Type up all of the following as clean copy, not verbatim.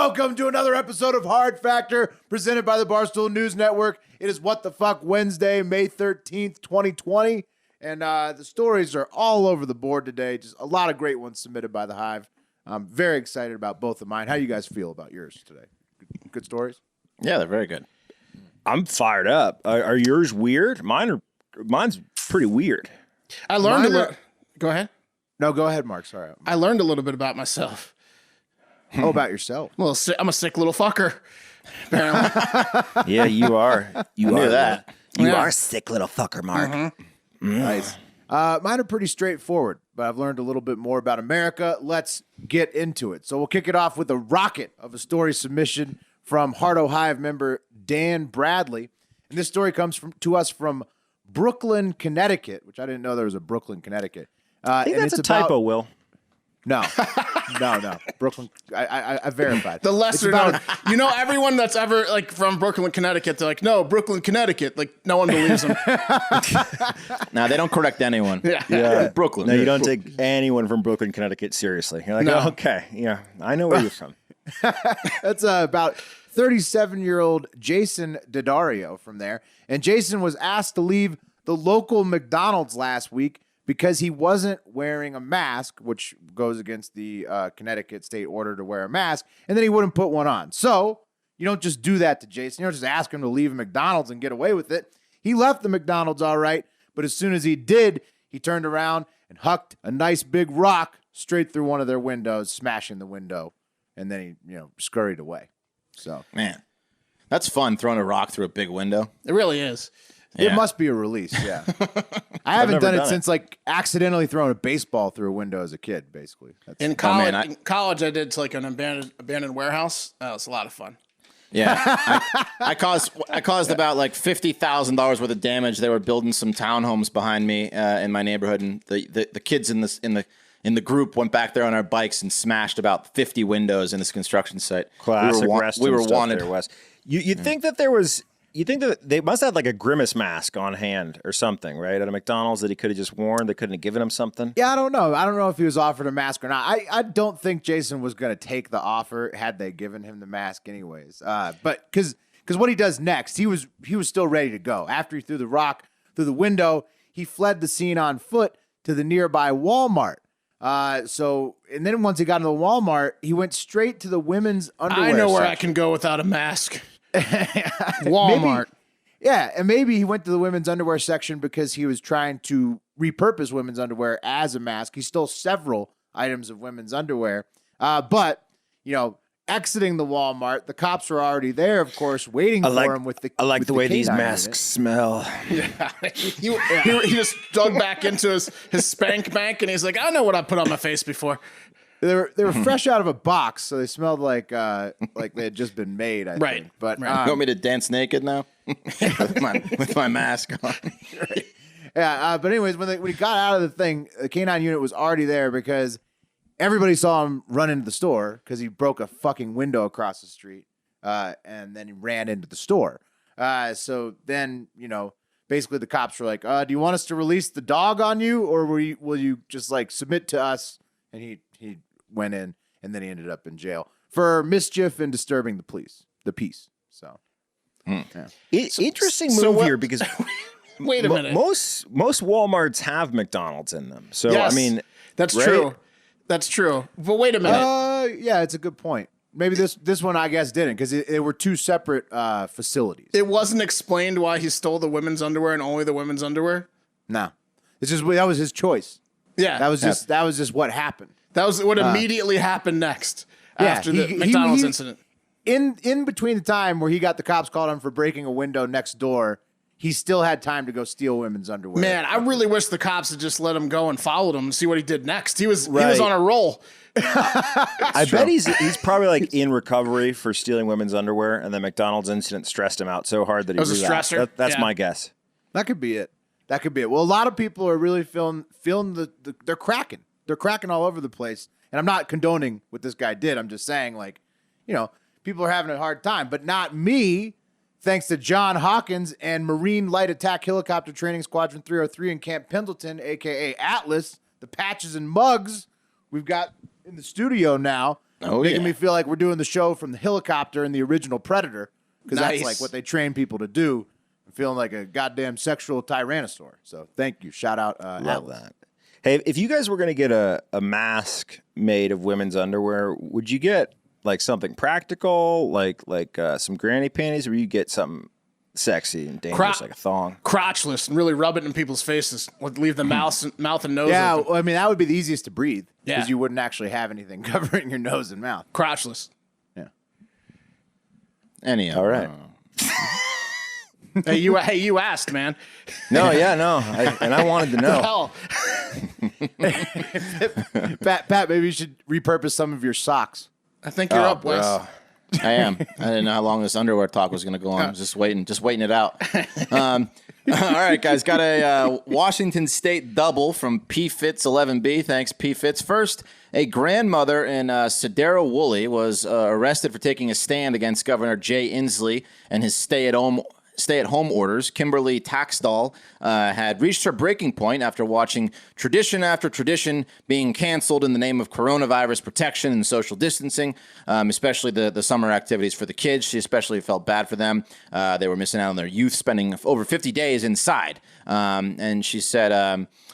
Welcome to another episode of Hard Factor, presented by the Barstool News Network. It is What the Fuck Wednesday, May 13th, 2020. And the stories are all over the board today. Just a lot of great ones submitted by the Hive. I'm very excited about both of mine. How do you guys feel about yours today? Good stories? Yeah, they're very good. I'm fired up. Are yours weird? Mine's pretty weird. I learned a little. Go ahead. No, go ahead, Mark. Sorry. I learned a little bit about myself. Oh, about yourself? Well, I'm a sick little fucker. Apparently. Yeah, you are. You knew are that. You Yeah. are a sick little fucker, Mark. Nice. Mine are pretty straightforward, but I've learned a little bit more about America. Let's get into it. So we'll kick it off with a rocket of a story submission from Hardo Hive member Dan Bradley. And this story comes to us from Brooklyn, Connecticut, which I didn't know there was a Brooklyn, Connecticut. I think that's a typo, Will. No. Brooklyn. I verified. The lesser known. You know, everyone that's ever like from Brooklyn, Connecticut, they're like, no, Brooklyn, Connecticut. Like, no one believes them. No, they don't correct anyone. Yeah, Brooklyn. No, you Yeah. don't take anyone from Brooklyn, Connecticut seriously. You're like, No. oh, okay, yeah, I know where you're from. That's about 37-year-old Jason Daddario from there. And Jason was asked to leave the local McDonald's last week because he wasn't wearing a mask, which goes against the Connecticut state order to wear a mask, and then he wouldn't put one on. So you don't just do that to Jason. You don't just ask him to leave McDonald's and get away with it. He left the McDonald's all right, but as soon as he did, he turned around and hucked a nice big rock straight through one of their windows, smashing the window, and then he scurried away. So Man, that's fun, throwing a rock through a big window. It really is. it Yeah. must be a release, yeah. I haven't never done it done since like accidentally throwing a baseball through a window as a kid, basically. That's, In college, man, in college, I did to like an abandoned warehouse. That was a lot of fun. Yeah, I caused about like $50,000 worth of damage. They were building some townhomes behind me in my neighborhood, and the kids in the group went back there on our bikes and smashed about 50 windows in this construction site. Classic we were stuff wanted. there, Wes. You'd think that there was. You think that they must have like a grimace mask on hand or something, right? At a McDonald's that he could have just worn. They couldn't have given him something. yeah, I don't know. I don't know if he was offered a mask or not. I don't think Jason was going to take the offer had they given him the mask anyways. But because what he does next, he was still ready to go. After he threw the rock through the window, he fled the scene on foot to the nearby Walmart. And then once he got into the Walmart, he went straight to the women's underwear I know where I section. can go without a mask. Walmart. And maybe he went to the women's underwear section because he was trying to repurpose women's underwear as a mask. He stole several items of women's underwear. But exiting the Walmart, the cops were already there, of course, waiting for him with the I like with the way these canine masks smell. He just dug back into his spank bank, and he's like, I know what I put on my face before. They were fresh out of a box, so they smelled like they had just been made. I Right. think. But You want me to dance naked now with my mask on? but anyways, when he got out of the thing, the canine unit was already there because everybody saw him run into the store because he broke a fucking window across the street, and then he ran into the store. So then basically the cops were like, "Do you want us to release the dog on you, or will you just like submit to us?" And he went in, and then he ended up in jail for mischief and disturbing the peace. So, Interesting so move what- here because Wait a minute. most Walmarts have McDonald's in them. So Yes, I mean, that's right? true. That's true. But wait a minute. yeah, it's a good point. Maybe this one I guess didn't because they were two separate facilities. It wasn't explained why he stole the women's underwear and only the women's underwear. No, it's just that was his choice. Yeah, That was just what happened. that was what immediately happened next after the he- McDonald's he- incident. In between the time where he got the cops called on for breaking a window next door, he still had time to go steal women's underwear. Man, I really wish the cops had just let him go and followed him and see what he did next. He was Right. on a roll. I bet he's probably like in recovery for stealing women's underwear, and the McDonald's incident stressed him out so hard that he was a relapsed. stressor? That's Yeah. my guess. That could be it. Well, a lot of people are really feeling they're cracking. They're cracking all over the place. And I'm not condoning what this guy did. I'm just saying, like, people are having a hard time, but not me. Thanks to John Hawkins and Marine Light Attack Helicopter Training Squadron 303 in Camp Pendleton, a.k.a. Atlas, the patches and mugs we've got in the studio now. making me feel like we're doing the show from the helicopter in the original Predator, because that's like what they train people to do. I'm feeling like a goddamn sexual tyrannosaur. So thank you. Shout out. Love that. Hey, if you guys were going to get a mask made of women's underwear, would you get like something practical, like some granny panties, or would you get something sexy and dangerous, like a thong? Crotchless and really rub it in people's faces. Would leave the mouth and nose open. Well, I mean, that would be the easiest to breathe because Yeah. you wouldn't actually have anything covering your nose and mouth. Crotchless. Yeah. Anyhow. All right. Hey, you asked, man. No, yeah, no. I wanted to know. Hell. Pat, maybe you should repurpose some of your socks. I think you're up, Wes. bro. I am. I didn't know how long this underwear talk was going to go on. I was just waiting it out. All right, guys. Got a Washington State double from P-Fits 11B. Thanks, P-Fits. First, a grandmother in Cedaro Woolley was arrested for taking a stand against Governor Jay Inslee and his stay-at-home orders. Kimberly Taxdal had reached her breaking point after watching tradition after tradition being canceled in the name of coronavirus protection and social distancing, especially the summer activities for the kids. She especially felt bad for them. They were missing out on their youth, spending over 50 days inside. And she said,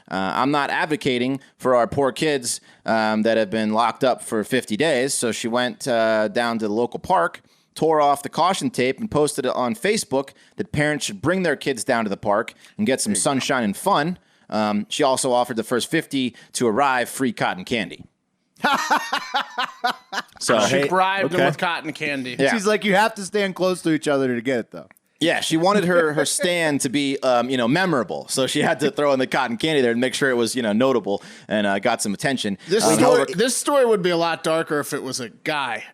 I'm not advocating for our poor kids that have been locked up for 50 days. So she went down to the local park, tore off the caution tape, and posted it on Facebook that parents should bring their kids down to the park and get some sunshine and fun. She also offered the first 50 to arrive free cotton candy. So She bribed him with cotton candy. Yeah. She's like, you have to stand close to each other to get it, though. yeah, she wanted her stand to be memorable, so she had to throw in the cotton candy there and make sure it was notable and got some attention. This story would be a lot darker if it was a guy.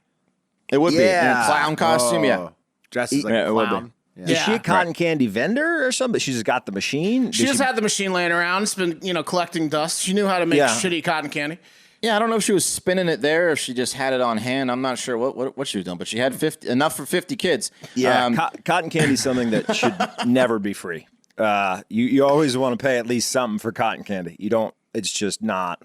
It would be in a clown costume. Yeah, Dresses like Yeah, a it would clown. Is she a cotton candy vendor or something? She just got the machine? She just had the machine laying around. It's been, collecting dust. She knew how to make shitty cotton candy. yeah. I don't know if she was spinning it there or if she just had it on hand. I'm not sure what she was doing, but she had enough for 50 kids. Yeah, cotton candy is something that should never be free. You always want to pay at least something for cotton candy. You don't. It's just not.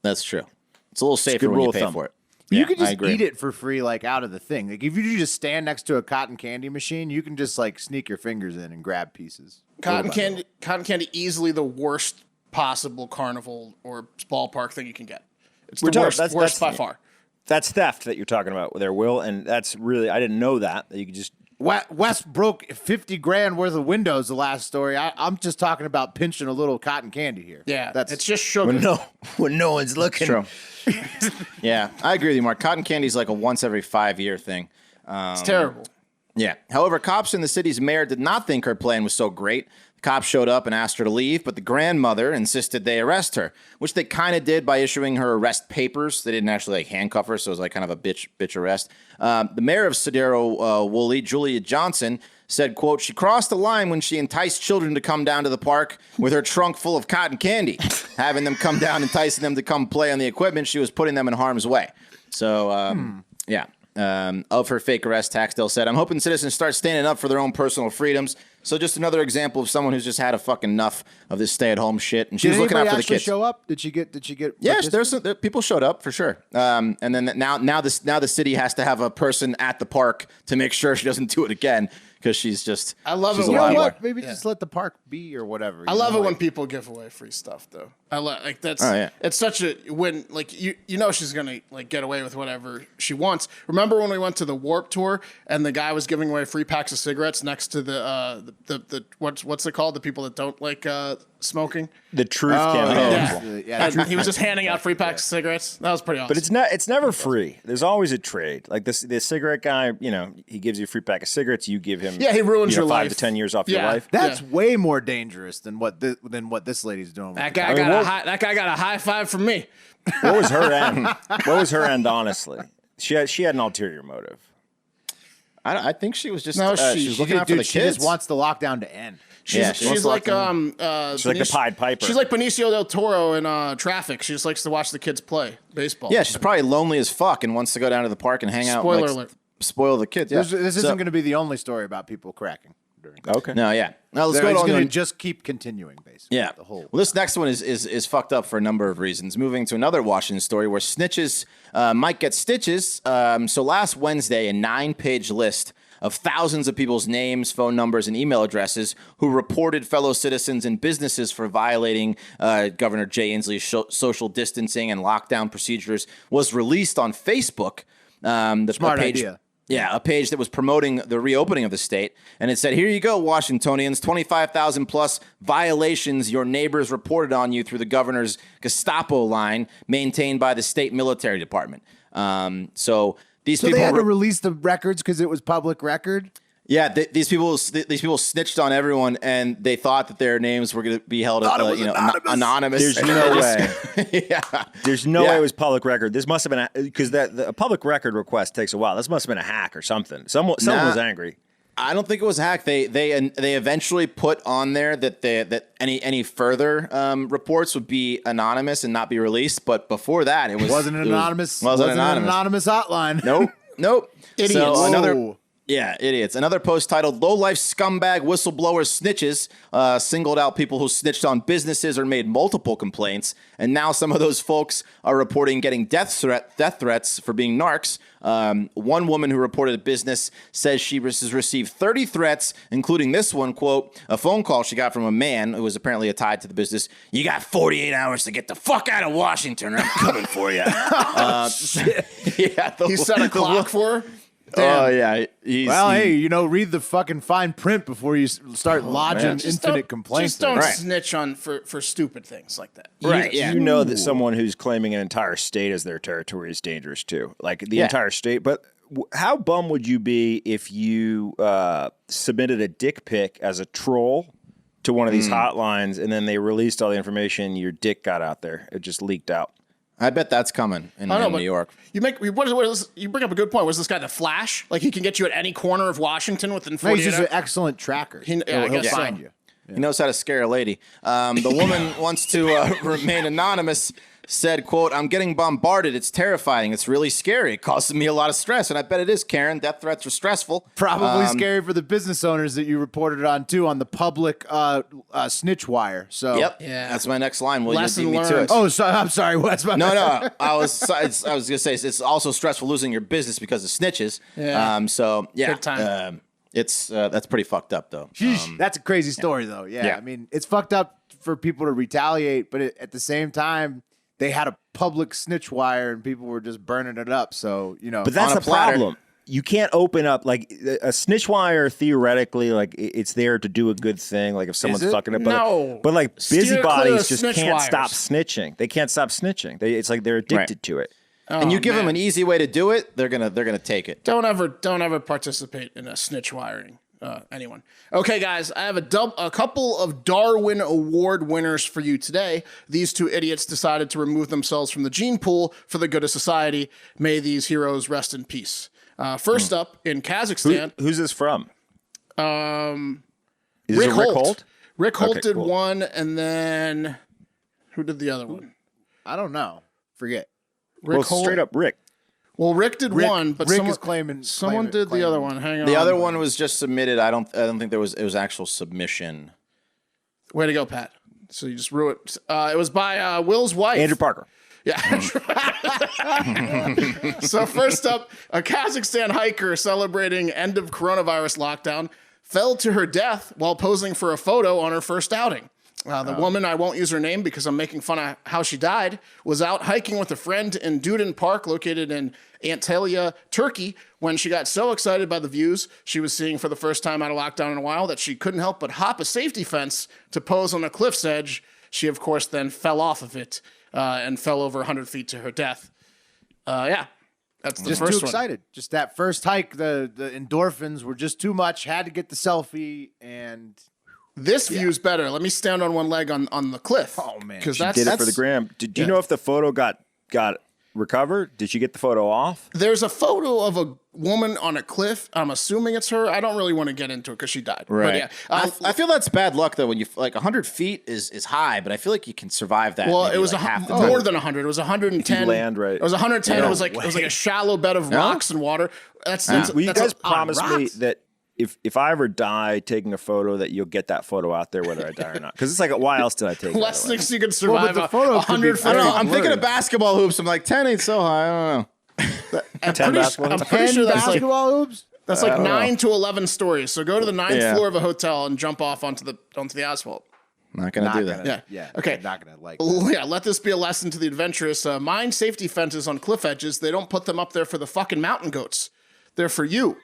That's true. It's a little safer good when rule you of pay thumb. for it. You Yeah, could I just agree. eat it for free, like out of the thing. Like if you just stand next to a cotton candy machine, you can just like sneak your fingers in and grab pieces. Cotton candy, easily the worst possible carnival or ballpark thing you can get. It's the worst by far. That's theft that you're talking about there, Will, and that's really I didn't know that you could just. West broke 50 grand worth of windows. The last story. I'm just talking about pinching a little cotton candy here. Yeah, that's it's just sugar. When no one's looking. True. Yeah, I agree with you, Mark. Cotton candy is like a once every 5 year thing. It's terrible. Yeah. However, cops and the city's mayor did not think her plan was so great. The cops showed up and asked her to leave, but the grandmother insisted they arrest her, which they kind of did by issuing her arrest papers. They didn't actually handcuff her, so it was like kind of a bitch arrest. The mayor of Cedaro Woolley, Julia Johnson, said, quote, she crossed the line when she enticed children to come down to the park with her trunk full of cotton candy. Having them come down, enticing them to come play on the equipment, she was putting them in harm's way. So, yeah. Of her fake arrest, Taxdale said, I'm hoping citizens start standing up for their own personal freedoms. So just another example of someone who's just had a fucking enough of this stay-at-home shit, and she was looking out for the kids. Show up? Did she get? Yes, people showed up for sure. And then now the city has to have a person at the park to make sure she doesn't do it again because she's just. I love she's it. a You know liar. what? Maybe just let the park be or whatever. I love it when people give away free stuff, though. That's. Oh, yeah. It's such a when she's gonna get away with whatever she wants. Remember when we went to the Warp Tour and the guy was giving away free packs of cigarettes next to the what's it called? The people that don't like smoking. The truth campaign. And he was just handing out free packs of cigarettes. That was pretty awesome. But it's never free. There's always a trade. Like this cigarette guy, he gives you a free pack of cigarettes. You give him, he ruins your 5 life. to 10 years off your life. That's way more dangerous than what this lady's doing. That guy got a high five from me. What was her end? What was her end? Honestly, she had an ulterior motive. I think she was just she was looking out for the She kids. just wants the lockdown to end. She's like She's like the Pied Piper. She's like Benicio del Toro in Traffic. She just likes to watch the kids play baseball. Yeah, she's probably lonely as fuck and wants to go down to the park and hang out. Spoiler and, alert. Spoil the kids. Yeah. This isn't going to be the only story about people cracking. during. Okay. No, yeah. Now let's They're go going to on. just keep continuing, basically. Yeah. The whole. Well, this next one is fucked up for a number of reasons. Moving to another Washington story where snitches might get stitches. So last Wednesday, a 9-page list of thousands of people's names, phone numbers, and email addresses who reported fellow citizens and businesses for violating Governor Jay Inslee's social distancing and lockdown procedures was released on Facebook. Smart idea. Yeah, a page that was promoting the reopening of the state. And it said, here you go, Washingtonians, 25,000 plus violations your neighbors reported on you through the governor's Gestapo line maintained by the state military department. So these So people they had to release the records because it was public record? yeah, these people snitched on everyone, and they thought that their names were going to be held anonymous. There's no way. Yeah. There's no way it was public record. This must have been because a public record request takes a while. This must have been a hack or something. Someone was angry. I don't think it was hacked. They eventually put on there that any further reports would be anonymous and not be released. But before that, it wasn't anonymous. Wasn't an anonymous hotline. Nope. Idiots. So idiots. Another post titled "Low Life Scumbag Whistleblower Snitches" singled out people who snitched on businesses or made multiple complaints, and now some of those folks are reporting getting death threats for being narcs. One woman who reported a business says she has received 30 threats, including this one, quote, a phone call she got from a man who was apparently tied to the business. You got 48 hours to get the fuck out of Washington or I'm coming for you. He set a clock for her? Oh, yeah. Read the fucking fine print before you start lodging infinite complaints. Just don't Right. snitch on for stupid things like that. Right, yeah. You know that someone who's claiming an entire state as their territory is dangerous too. Like the entire state. But how bum would you be if you submitted a dick pic as a troll to one of these hotlines and then they released all the information, your dick got out there. It just leaked out. I bet that's coming in New York. You bring up a good point. Was this guy the Flash? Like he can get you at any corner of Washington within No, 48 he's just hours? an excellent tracker. I He'll guess so. find you. He knows how to scare a lady. The woman wants to remain anonymous, said, quote, I'm getting bombarded. It's terrifying. It's really scary. It causes me a lot of stress. And I bet it is, Karen. Death threats are stressful. Probably scary for the business owners that you reported on, too, on the public snitch wire. So Yep. Yeah. That's my next line. Will Lesson you beat me to learned. it? Oh, I'm sorry. What's my No. I was going to say it's also stressful losing your business because of snitches. Yeah. Big time. That's pretty fucked up, though. That's a crazy story, though. Yeah. Yeah. I mean, it's fucked up for people to retaliate, but at the same time, they had a public snitch wire and people were just burning it up. So, But that's on a the platter. problem. You can't open up like a snitch wire. Theoretically, like it's there to do a good thing. Like if someone's it? fucking up, No. but like Steer clear busybodies of just snitch can't wires. stop snitching. They can't stop snitching. It's like they're addicted to it. And you give them man. an easy way to do it, they're gonna take it. Don't ever participate in a snitch wiring. Anyone. Okay, guys, I have a couple of Darwin Award winners for you today. These two idiots decided to remove themselves from the gene pool for the good of society. May these heroes rest in peace. First up, in Kazakhstan, Who's this from? Is Rick it Rick Holt. Holt? Rick Holt Okay, did cool. one, and then who did the other one? I don't know. Forget. Rick Well, Holt. straight up Rick. Well, Rick did one, but Rick someone, is claiming. someone did the other one. Hang on. The other one was just submitted. I don't think it was actual submission. Way to go, Pat. So you just ruined it. It was by Will's wife. Andrew Parker. Yeah. So first up, a Kazakhstan hiker celebrating end of coronavirus lockdown fell to her death while posing for a photo on her first outing. The woman, I won't use her name because I'm making fun of how she died, was out hiking with a friend in Dudin Park, located in Antalya, Turkey, when she got so excited by the views she was seeing for the first time out of lockdown in a while that she couldn't help but hop a safety fence to pose on a cliff's edge. She, of course, then fell off of it and fell over 100 feet to her death. Yeah, that's the Just first too one. excited. Just that first hike, the endorphins were just too much. Had to get the selfie, and This view's better. Let me stand on one leg on the cliff. Oh, man. because She did it for the gram. Did you know if the photo got recovered? Did she get the photo off? There's a photo of a woman on a cliff. I'm assuming it's her. I don't really want to get into it because she died. But yeah. I feel that's bad luck though. When you 100 feet is high, but I feel like you can survive that. Well, maybe it was like half the time. more than 100. It was 110. If you land right. It was 110. No it was like a shallow bed of rocks and water. Will Will you guys promise me that if I ever die, taking a photo that you'll get that photo out there whether I die or not. Because it's like, why else did I take it? Less thinks you could Well, survive but the photo could be 100 I don't know. very I'm thinking blurry. of basketball hoops. I'm like 10 ain't so high. I don't know. I'm 10 pretty, basketball I'm hoops? pretty sure that's like basketball hoops. that's like 9 to 11 stories. So go to the 9th Yeah. floor of a hotel and jump off onto the asphalt. Not gonna do that. Gonna, Yeah. yeah. Okay. Not gonna like. Yeah, let this be a lesson to the adventurous. Mind safety fences on cliff edges. They don't put them up there for the fucking mountain goats. They're for you.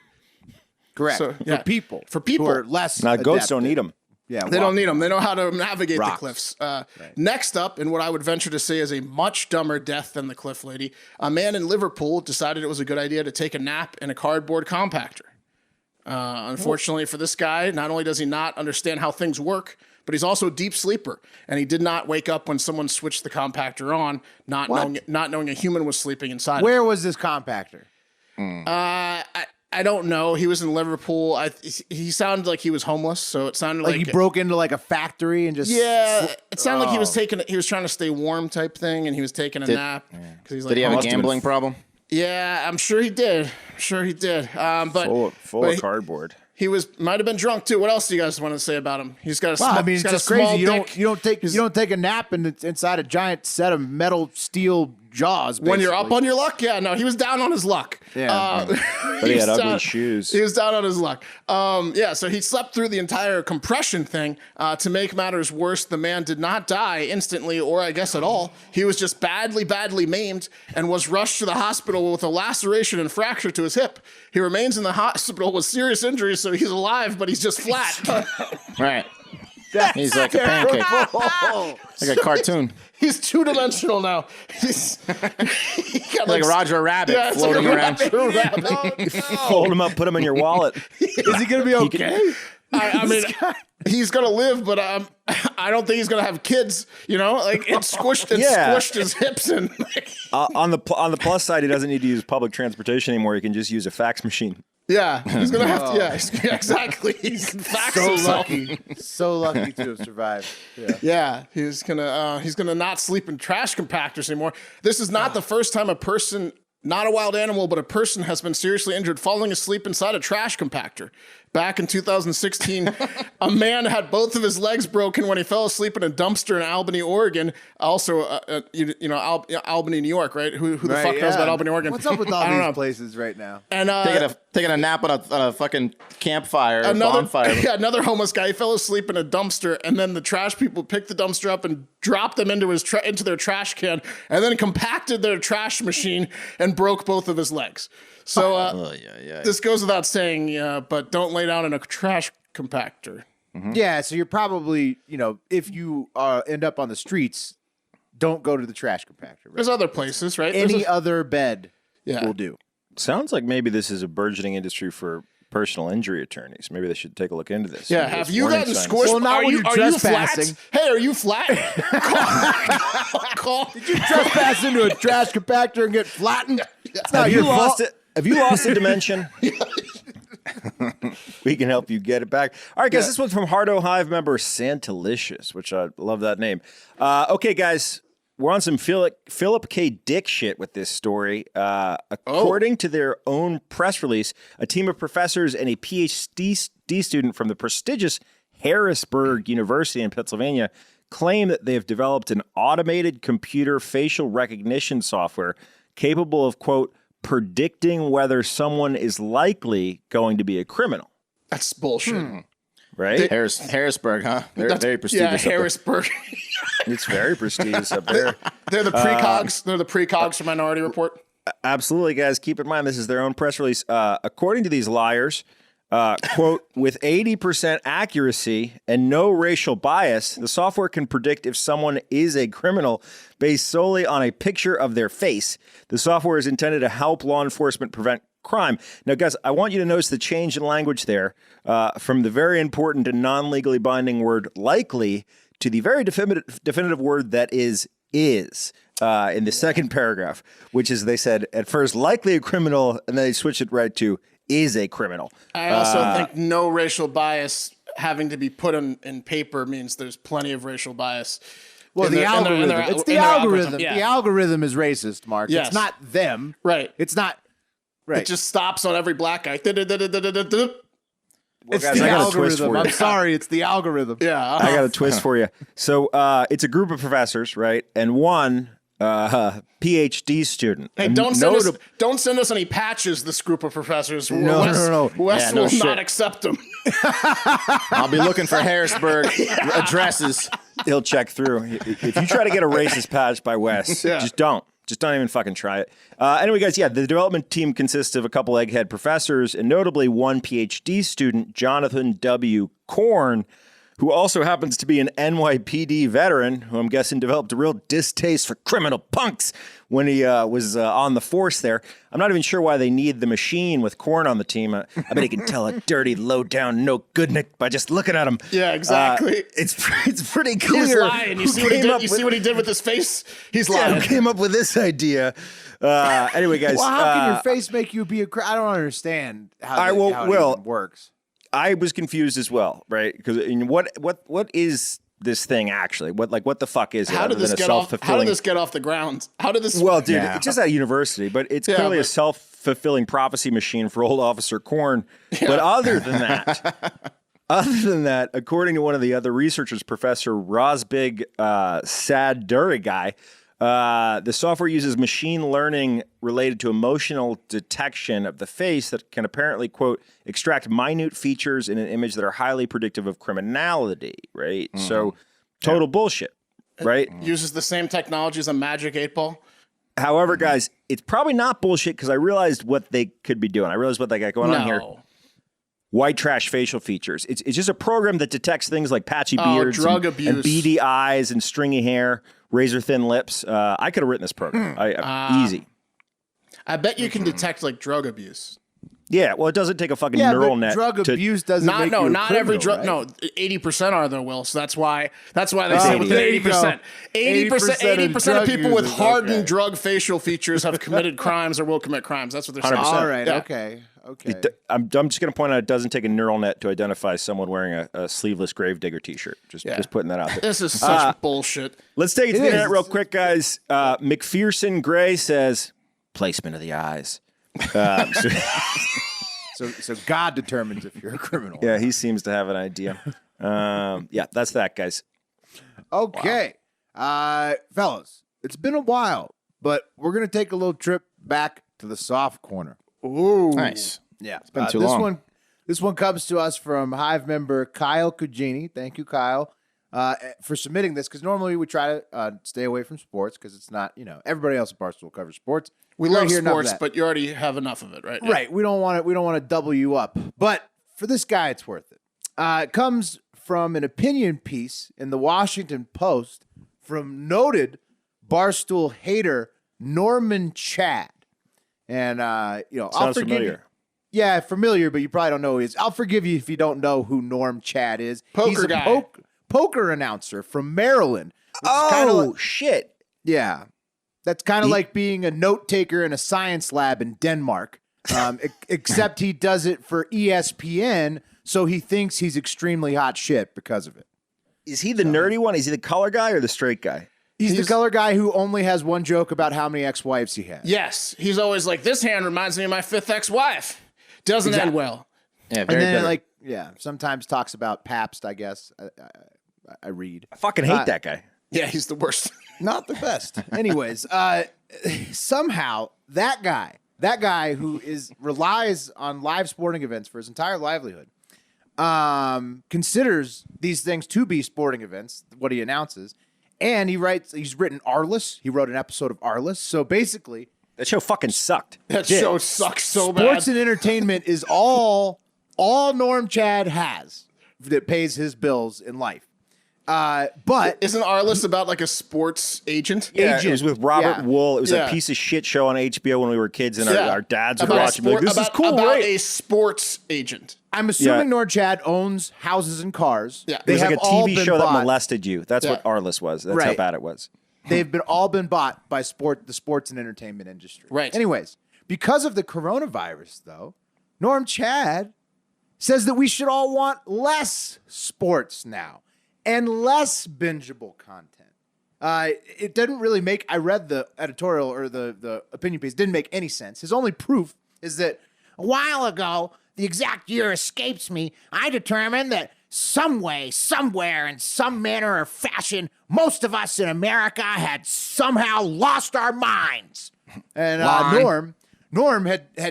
Correct. So, yeah. For people. For people. who are less. Now, goats don't adapted. need them. Yeah. They don't need them. They know how to navigate Rocks. the cliffs. Next up, in what I would venture to say is a much dumber death than the cliff lady, a man in Liverpool decided it was a good idea to take a nap in a cardboard compactor. Unfortunately for this guy, not only does he not understand how things work, but he's also a deep sleeper. And he did not wake up when someone switched the compactor on, not knowing a human was sleeping inside. Where was this compactor? I don't know. He was in Liverpool. He sounded like he was homeless, so it sounded Like like he broke into like a factory and just. Yeah, it sounded like he was trying to stay warm type thing, and he was taking a nap because he's like, Did he have a must have been gambling problem? Yeah, I'm sure he did. But Full of cardboard. he might have been drunk too. What else do you guys want to say about him? He's got a Well, small. I mean, he's it's got just a small crazy. dick. You don't take a nap and it's inside a giant set of metal steel jaws. When you're basically. up on your luck, yeah. No, he was down on his luck. Yeah. But he had was ugly down- shoes. He was down on his luck. Yeah, so he slept through the entire compression thing. To make matters worse, the man did not die instantly, or I guess at all. He was just badly, badly maimed and was rushed to the hospital with a laceration and fracture to his hip. He remains in the hospital with serious injuries, so he's alive, but he's just flat. Right. He's like a pancake. Like a cartoon. He's 2-dimensional now. He got Like Roger Rabbit yeah, it's floating like a around. Roger Rabbit. Fold them up, put them in your wallet. Is he gonna be okay? I mean, he's gonna live, but I don't think he's gonna have kids. You know, like it squished his hips in. On the plus side, he doesn't need to use public transportation anymore. He can just use a fax machine. Yeah, he's gonna have to. Yeah, exactly. He's fax So himself. lucky. So lucky to have survived. Yeah. Yeah, he's gonna not sleep in trash compactors anymore. This is not the first time a person, not a wild animal, but a person has been seriously injured falling asleep inside a trash compactor. Back in 2016, a man had both of his legs broken when he fell asleep in a dumpster in Albany, Oregon. Also, Albany, New York, right? Who the fuck knows about Albany, Oregon? What's up with all I don't these know. places right now? And Taking a nap on a fucking campfire, bonfire. another homeless guy. He fell asleep in a dumpster, and then the trash people picked the dumpster up and dropped them into into their trash can, and then compacted their trash machine and broke both of his legs. So this goes without saying, but don't lay down in a trash compactor. Yeah, so you're probably, if you end up on the streets, don't go to the trash compactor. Right? There's other places, right? Any other bed Yeah. will do. Sounds like maybe this is a burgeoning industry for personal injury attorneys. Maybe they should take a look into this. Yeah, Maybe have there's you warning gotten signs. squished? Well, not are when you, you're are you flat? trespassing. Hey, are you flat? call. Trespass into a trash compactor and get flattened. It's not Have you your fault. lost it? Have you lost a dimension? We can help you get it back. All right, guys, this one's from Hardo Hive member Santalicious, which I love that name. Okay, guys, we're on some Philip K. Dick shit with this story. According to their own press release, a team of professors and a PhD student from the prestigious Harrisburg University in Pennsylvania claim that they have developed an automated computer facial recognition software capable of, quote, predicting whether someone is likely going to be a criminal. That's bullshit. Right? Harrisburg, huh? They're very prestigious. Yeah, up there. Harrisburg. It's very prestigious up there. They're the precogs. They're the precogs for Minority Report. Absolutely, guys. Keep in mind, this is their own press release. According to these liars, quote, with 80% accuracy and no racial bias, the software can predict if someone is a criminal based solely on a picture of their face. The software is intended to help law enforcement prevent crime. Now, guys, I want you to notice the change in language there from the very important and non-legally binding word likely to the very definitive word that is in the second paragraph, which is, they said, at first, likely a criminal, and then they switched it right to is a criminal. I also think no racial bias having to be put in paper means there's plenty of racial bias. Well, the algorithm. It's the algorithm. Yeah. The algorithm is racist, Mark. Yes. It's not them. Right. It's not. Right. It just stops on every black guy. It's guys, the I got a twist algorithm. for you. I'm sorry, it's the algorithm. Yeah. I got a twist for you. So it's a group of professors, right? And one PhD student. Hey, And don't send us any patches, this group of professors. No. Wes Yeah, no will shit. not accept them. I'll be looking for Harrisburg addresses. He'll check through. If you try to get a racist patch by Wes, just don't. Just don't even fucking try it. Anyway, guys, the development team consists of a couple egghead professors and notably one PhD student, Jonathan W. Korn, who also happens to be an NYPD veteran, who I'm guessing developed a real distaste for criminal punks when he was on the force there. I'm not even sure why they need the machine with Korn on the team. I bet he can tell a dirty, low-down, no-goodnik by just looking at him. Yeah, exactly. It's pretty clear. He's lying. You see what he did? You see what he did with his face? He's lying. Who came up with this idea? Anyway, guys. Well, how can your face make you be a? I don't understand how, I will- how it Will, even works. I was confused as well, right? Because what is this thing actually? What the fuck is it? How other did this than a get off? How self-fulfilling- did this get off the ground? How did this? Well, dude, Yeah. it's just at university, but it's Yeah, clearly a but- self-fulfilling prophecy machine for old Officer Korn. But other than that, according to one of the other researchers, Professor Rosbig Sadurigai, the software uses machine learning related to emotional detection of the face that can apparently, quote, extract minute features in an image that are highly predictive of criminality, right? So total bullshit, right? uses the same technology as a magic 8-ball. However, guys, it's probably not bullshit because I realized what they could be doing. I realized what they got going on here. White trash facial features. It's just a program that detects things like patchy beards, drug and abuse. beady eyes, and stringy hair, razor thin lips. I could have written this program. Easy. I bet you can detect like drug abuse. Yeah, well, it doesn't take a fucking Yeah, neural but net. drug to- abuse doesn't make you a Not every criminal, drug. right? No, 80% are though, Will. So that's why they say Oh, with there the you go. 80%. 80% of drug people with users, hardened okay. drug facial features have committed crimes or will commit crimes. That's what they're saying. 100%. All right. Yeah. Okay. I'm just going to point out it doesn't take a neural net to identify someone wearing a sleeveless Gravedigger T-shirt. Just putting that out there. This is such bullshit. Let's take it to the is. internet real quick, guys. McPherson Gray says, placement of the eyes. So God determines if you're a criminal. Yeah, he seems to have an idea. Yeah, that's that, guys. Okay. Fellas, it's been a while, but we're going to take a little trip back to the soft corner. Ooh. Nice. Yeah. It's been too this long. This one comes to us from Hive member Kyle Cugini. Thank you, Kyle, for submitting this, because normally we try to stay away from sports because it's not, everybody else at Barstool covers sports. We don't love hear enough of sports, that. but you already have enough of it, right? Right. We don't want to double you up. But for this guy, it's worth it. It comes from an opinion piece in the Washington Post from noted Barstool hater Norman Chad. And I'll Sounds forgive familiar. you. Yeah, familiar, but you probably don't know who he is. I'll forgive you if you don't know who Norm Chad is. He's Poker a guy. poker announcer from Maryland. which is kinda like- shit. yeah. That's kind of like being a note taker in a science lab in Denmark, except he does it for ESPN, so he thinks he's extremely hot shit because of it. Is he the nerdy one? Is he the color guy or the straight guy? He's the color guy who only has one joke about how many ex-wives he has. Yes. He's always like, this hand reminds me of my 5th ex-wife. Doesn't end well. Yeah, And very then, bitter. sometimes talks about Pabst, I guess. I read. I fucking hate that guy. Yeah, he's the worst. Not the best. Anyways, somehow that guy who relies on live sporting events for his entire livelihood, considers these things to be sporting events, what he announces, and he's written Arliss. He wrote an episode of Arliss. So basically, That show fucking sucked. That show sucks so sports bad. and entertainment is all Norm Chad has that pays his bills in life. But Isn't our list about like a sports agent? Yeah, Agent. it was with Robert Yeah. Wool. It was Yeah. a piece of shit show on HBO when we were kids, and Yeah. our dads would About a watch it and be like, sport- this is cool, about right? a sports agent. I'm assuming Yeah. Norm Chad owns houses and cars. Yeah. It They was like have a all TV been show that bought. molested you. That's what Yeah. Arliss was. That's how Right. bad it was. They've all been bought by the sports and entertainment industry. Right. Anyways, because of the coronavirus, though, Norm Chad says that we should all want less sports now and less bingeable content. It didn't really make. I read the editorial or the opinion piece. Didn't make any sense. His only proof is that a while ago the exact year escapes me, I determined that some way, somewhere, in some manner or fashion, most of us in America had somehow lost our minds. And Norm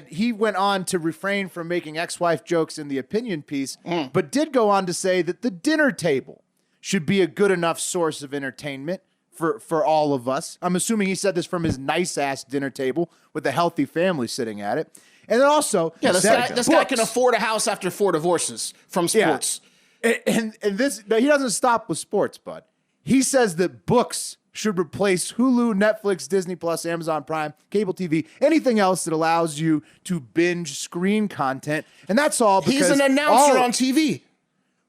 he went on to refrain from making ex-wife jokes in the opinion piece, but did go on to say that the dinner table should be a good enough source of entertainment for all of us. I'm assuming he said this from his nice-ass dinner table with a healthy family sitting at it. And then also... this guy can afford a house after 4 divorces from sports. Yeah. And this... No, he doesn't stop with sports, bud. He says that books should replace Hulu, Netflix, Disney+, Amazon Prime, cable TV, anything else that allows you to binge screen content. And that's all because... He's an announcer on TV.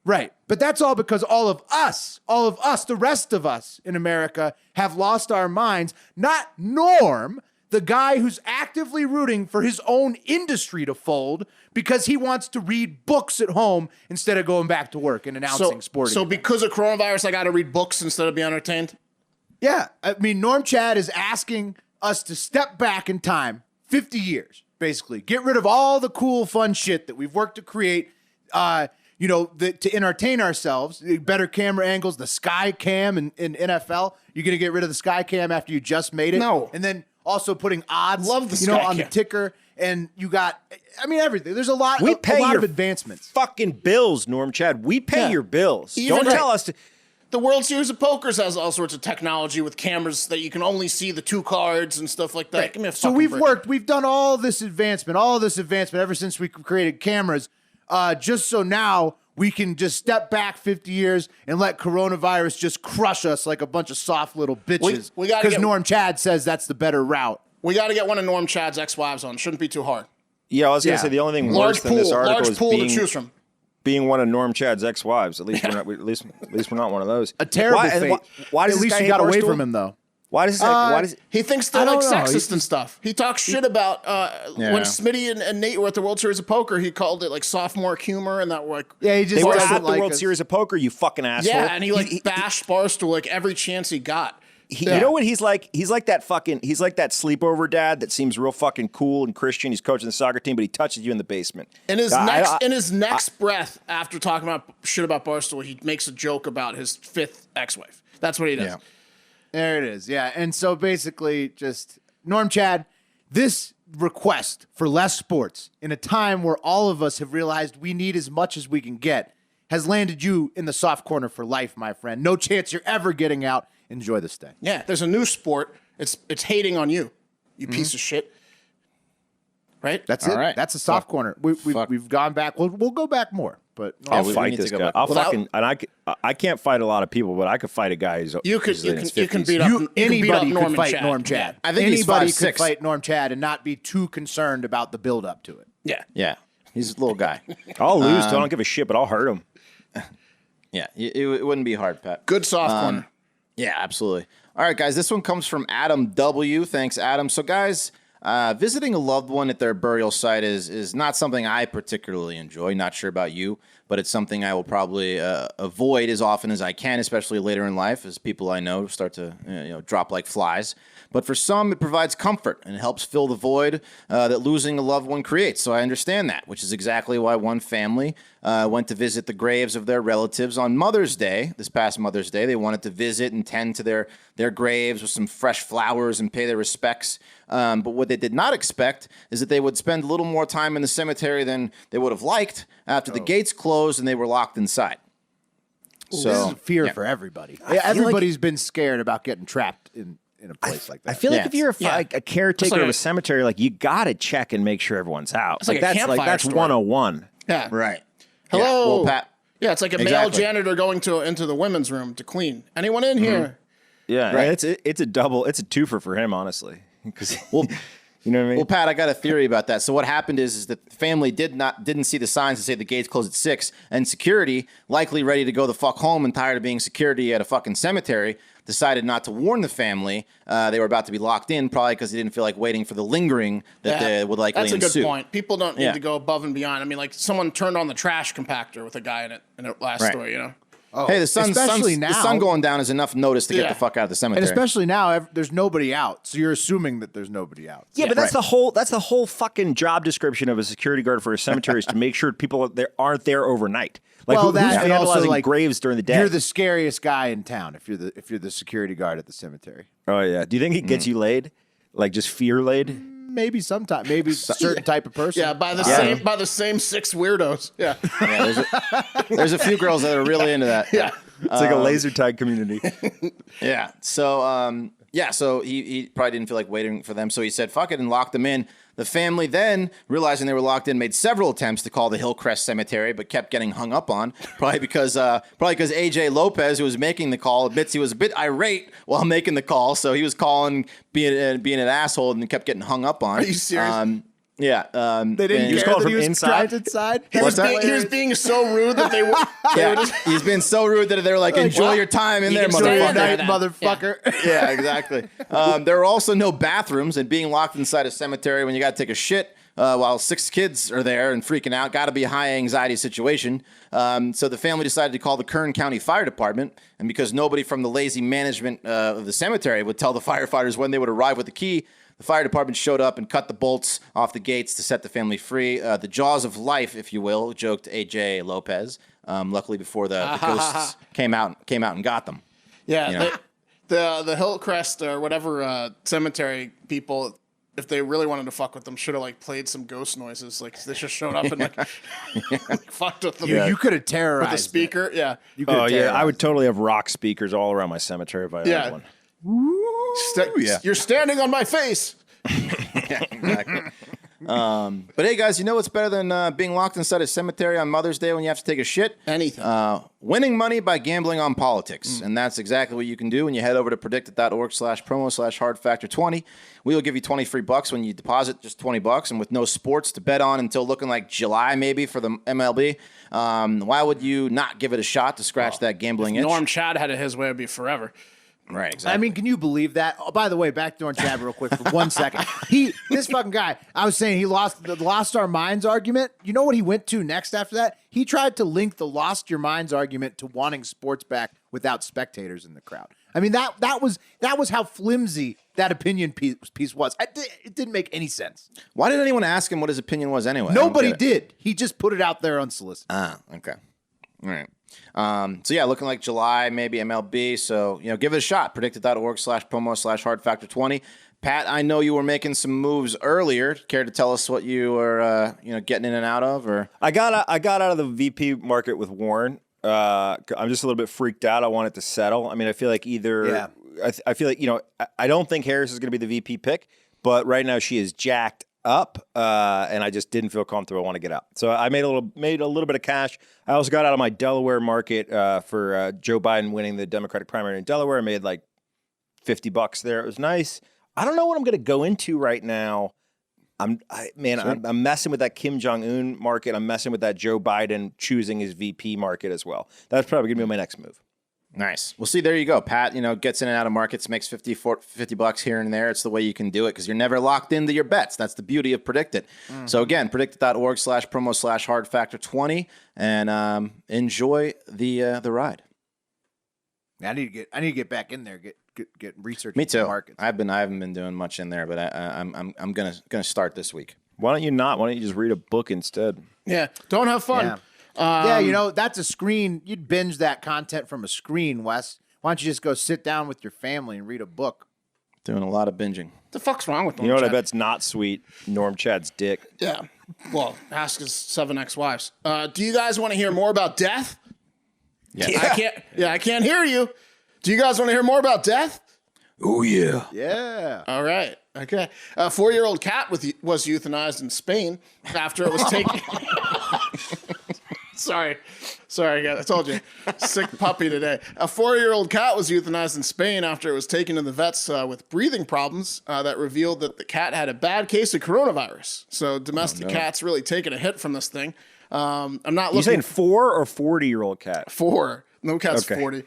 Right. But that's all because all of us, the rest of us in America have lost our minds. Not Norm, the guy who's actively rooting for his own industry to fold because he wants to read books at home instead of going back to work and announcing sporting. So because of coronavirus, I got to read books instead of being entertained? Yeah. I mean, Norm Chad is asking us to step back in time 50 years, basically. Get rid of all the cool, fun shit that we've worked to create, to entertain ourselves, better camera angles, the sky cam in NFL. You're going to get rid of the sky cam after you just made it? No. And then also putting odds Love the sky on the cam. ticker. And you got, everything. There's a lot, We pay a lot your of advancements. Fucking bills, Norm Chad. We pay your bills. Even Don't tell us to... The World Series of Poker has all sorts of technology with cameras that you can only see the 2 cards and stuff like that. Right. Give me a So fucking break. we've done all this advancement ever since we created cameras, just so now we can just step back 50 years and let coronavirus just crush us like a bunch of soft little bitches. We gotta Because get- Norm Chad says that's the better route. We got to get one of Norm Chad's ex-wives on. Shouldn't be too hard. Yeah, I was going Yeah. to say the only thing Large worse than this article large is pool to being, choose from. being one of Norm Chad's ex-wives. At least we're not one of those. A terrible why, fate. Why does At this least guy you hate got away Barstool? from him, though. Why does this? Why does? He thinks they're I like don't know. sexist He's- and stuff. He talks shit about when Smitty and Nate were at the World Series of Poker. He called it like sophomore humor, and that like Yeah, he just They were doesn't at the like World us. Series of Poker. You fucking asshole. yeah, and he bashed Barstool like every chance he got. You know what he's like? He's like that sleepover dad that seems real fucking cool and Christian. He's coaching the soccer team, but he touches you in the basement. In his next breath, after talking about shit about Barstool, he makes a joke about his 5th ex-wife. That's what he does. Yeah. There it is. Yeah. And so basically, just Norm Chad, this request for less sports in a time where all of us have realized we need as much as we can get has landed you in the soft corner for life, my friend. No chance you're ever getting out. Enjoy the stay. Yeah, there's a new sport. It's hating on you, you piece of shit. Right? That's All it. right. That's a soft corner. We've gone back. We'll go back more. But I'll we fight need this to go guy. back. I'll Without- fucking and I can't fight a lot of people, but I could fight a guy who's You can who's in his beat 50s. up anybody Norm could fight Chad. Norm Chad. I think he's anybody 5'6". could fight Norm Chad and not be too concerned about the build up to it. Yeah. Yeah. He's a little guy. I'll lose. So I don't give a shit, but I'll hurt him. Yeah. It wouldn't be hard, Pat. Good soft corner. Yeah, absolutely. All right, guys, this one comes from Adam W. Thanks, Adam. So, guys, visiting a loved one at their burial site is not something I particularly enjoy. Not sure about you, but it's something I will probably avoid as often as I can, especially later in life as people I know start to drop like flies. But for some, it provides comfort and helps fill the void that losing a loved one creates. So I understand that, which is exactly why one family went to visit the graves of their relatives on Mother's Day, this past Mother's Day. They wanted to visit and tend to their graves with some fresh flowers and pay their respects. But what they did not expect is that they would spend a little more time in the cemetery than they would have liked after the gates closed and they were locked inside. This is fear for everybody. Everybody's been scared about getting trapped in a place like that. I feel like Yeah. if you're a caretaker like of a- a cemetery, like you gotta check and make sure everyone's out. It's like a campfire that's story. 101. Yeah. Right. Hello. Yeah. Well, Pat. Yeah, it's like a male Exactly. janitor going into the women's room to clean. Anyone in here? Yeah, Right. it's a twofer for him, honestly. Because you know what I mean. Well, Pat, I got a theory about that. So what happened is that the family didn't see the signs that say the gates close at 6, and security, likely ready to go the fuck home and tired of being security at a fucking cemetery, decided not to warn the family. They were about to be locked in, probably because they didn't feel like waiting for the lingering that they would likely That's a ensue. good point. People don't need Yeah. to go above and beyond. I mean, like someone turned on the trash compactor with a guy in it last Right. story, you know? Hey, the sun going down is enough notice to get the fuck out of the cemetery. And especially now, there's nobody out, so you're assuming that there's nobody out. Yeah, but that's the whole fucking job description of a security guard for a cemetery is to make sure people aren't there overnight. Like who's vandalizing graves during the day? You're the scariest guy in town if you're the security guard at the cemetery. Oh yeah. Do you think it gets you laid? Like just fear laid? Maybe sometime, maybe a certain type of person. Yeah, by the same 6 weirdos. Yeah. There's a few girls that are really into that. Yeah. It's like a laser tag community. Yeah. So so he probably didn't feel like waiting for them, so he said fuck it and locked them in. The family then, realizing they were locked in, made several attempts to call the Hillcrest Cemetery, but kept getting hung up on. Probably because AJ Lopez, who was making the call, admits he was a bit irate while making the call, so he was calling, being an asshole, and kept getting hung up on. Are you serious? Yeah. They didn't He was care calling that he from was inside? trapped inside. He was being so rude that they were. He's been so rude that they were like, enjoy your time in there, motherfucker. Motherfucker. Yeah, exactly. There were also no bathrooms, and being locked inside a cemetery when you got to take a shit while 6 kids are there and freaking out, got to be a high anxiety situation. So the family decided to call the Kern County Fire Department, and because nobody from the lazy management of the cemetery would tell the firefighters when they would arrive with the key, the fire department showed up and cut the bolts off the gates to set the family free. The jaws of life, if you will, joked AJ Lopez. Luckily, before the ghosts came out and got them. Yeah, You know? the Hillcrest or whatever cemetery people, if they really wanted to fuck with them, should have like played some ghost noises. Like they just showed up and like fucked with them. You could have terrorized with a speaker. it. Yeah. Oh yeah, I would totally have rock speakers all around my cemetery if I had one. You're standing on my face. Yeah, exactly. But hey, guys, you know what's better than being locked inside a cemetery on Mother's Day when you have to take a shit? Anything. Winning money by gambling on politics. And that's exactly what you can do when you head over to predictit.org/promo/hardfactor20. We will give you 20 free bucks when you deposit just 20 bucks, and with no sports to bet on until looking like July maybe for the MLB. Why would you not give it a shot to scratch that gambling itch? Norm Chad had it his way, it'd be forever. Right, exactly. I mean, can you believe that? Oh, by the way, back to Norm Chad real quick for 1 second. This fucking guy, I was saying he lost our minds argument. You know what he went to next after that? He tried to link the lost your minds argument to wanting sports back without spectators in the crowd. I mean, that was how flimsy that opinion piece was. It didn't make any sense. Why did anyone ask him what his opinion was anyway? Nobody did. He just put it out there unsolicited. Ah, okay. All right. So yeah, looking like July, maybe MLB. So, give it a shot. Predictit.org/promo/hardfactor20. Pat, I know you were making some moves earlier. Care to tell us what you were, getting in and out of? Or I got out of the VP market with Warren. I'm just a little bit freaked out. I want it to settle. I mean, I feel like I feel like, I don't think Harris is going to be the VP pick, but right now she is jacked up, and I just didn't feel comfortable. I want to get out. So I made a little bit of cash. I also got out of my Delaware market for Joe Biden winning the Democratic primary in Delaware. I made like $50 there. It was nice. I don't know what I'm going to go into right now. I'm messing with that Kim Jong-un market. I'm messing with that Joe Biden choosing his VP market as well. That's probably going to be my next move. Nice. Well, see, there you go. Pat, gets in and out of markets, makes $50 here and there. It's the way you can do it because you're never locked into your bets. That's the beauty of Predict It. Mm-hmm. So again, predictit.org/promo/hardfactor20 and enjoy the ride. I need to get back in there. Get research. Me too. Markets. I haven't been doing much in there, but I'm gonna start this week. Why don't you not? Why don't you just read a book instead? Yeah. Don't have fun. Yeah. That's a screen. You'd binge that content from a screen, Wes. Why don't you just go sit down with your family and read a book? Doing a lot of binging. What the fuck's wrong with Norm You know what Chad? I bet's not sweet? Norm Chad's dick. Yeah. Well, ask his 7 ex-wives. Do you guys want to hear more about death? Yeah. I can't hear you. Do you guys want to hear more about death? Oh, yeah. Yeah. All right. Okay. A 4-year-old cat was euthanized in Spain after it was taken. Sorry, guys. I told you. Sick puppy today. A 4-year-old cat was euthanized in Spain after it was taken to the vets with breathing problems that revealed that the cat had a bad case of coronavirus. So domestic cats really taking a hit from this thing. I'm not looking. You saying 4 or 40-year-old cat? 4. No cat's Okay. 40.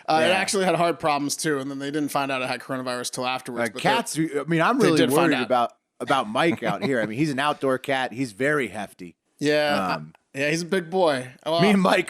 It actually had heart problems too, and then they didn't find out it had coronavirus till afterwards. But Cats. I'm really worried about Mike out here. I mean, he's an outdoor cat. He's very hefty. yeah, Yeah, he's a big boy. Well, Me and Mike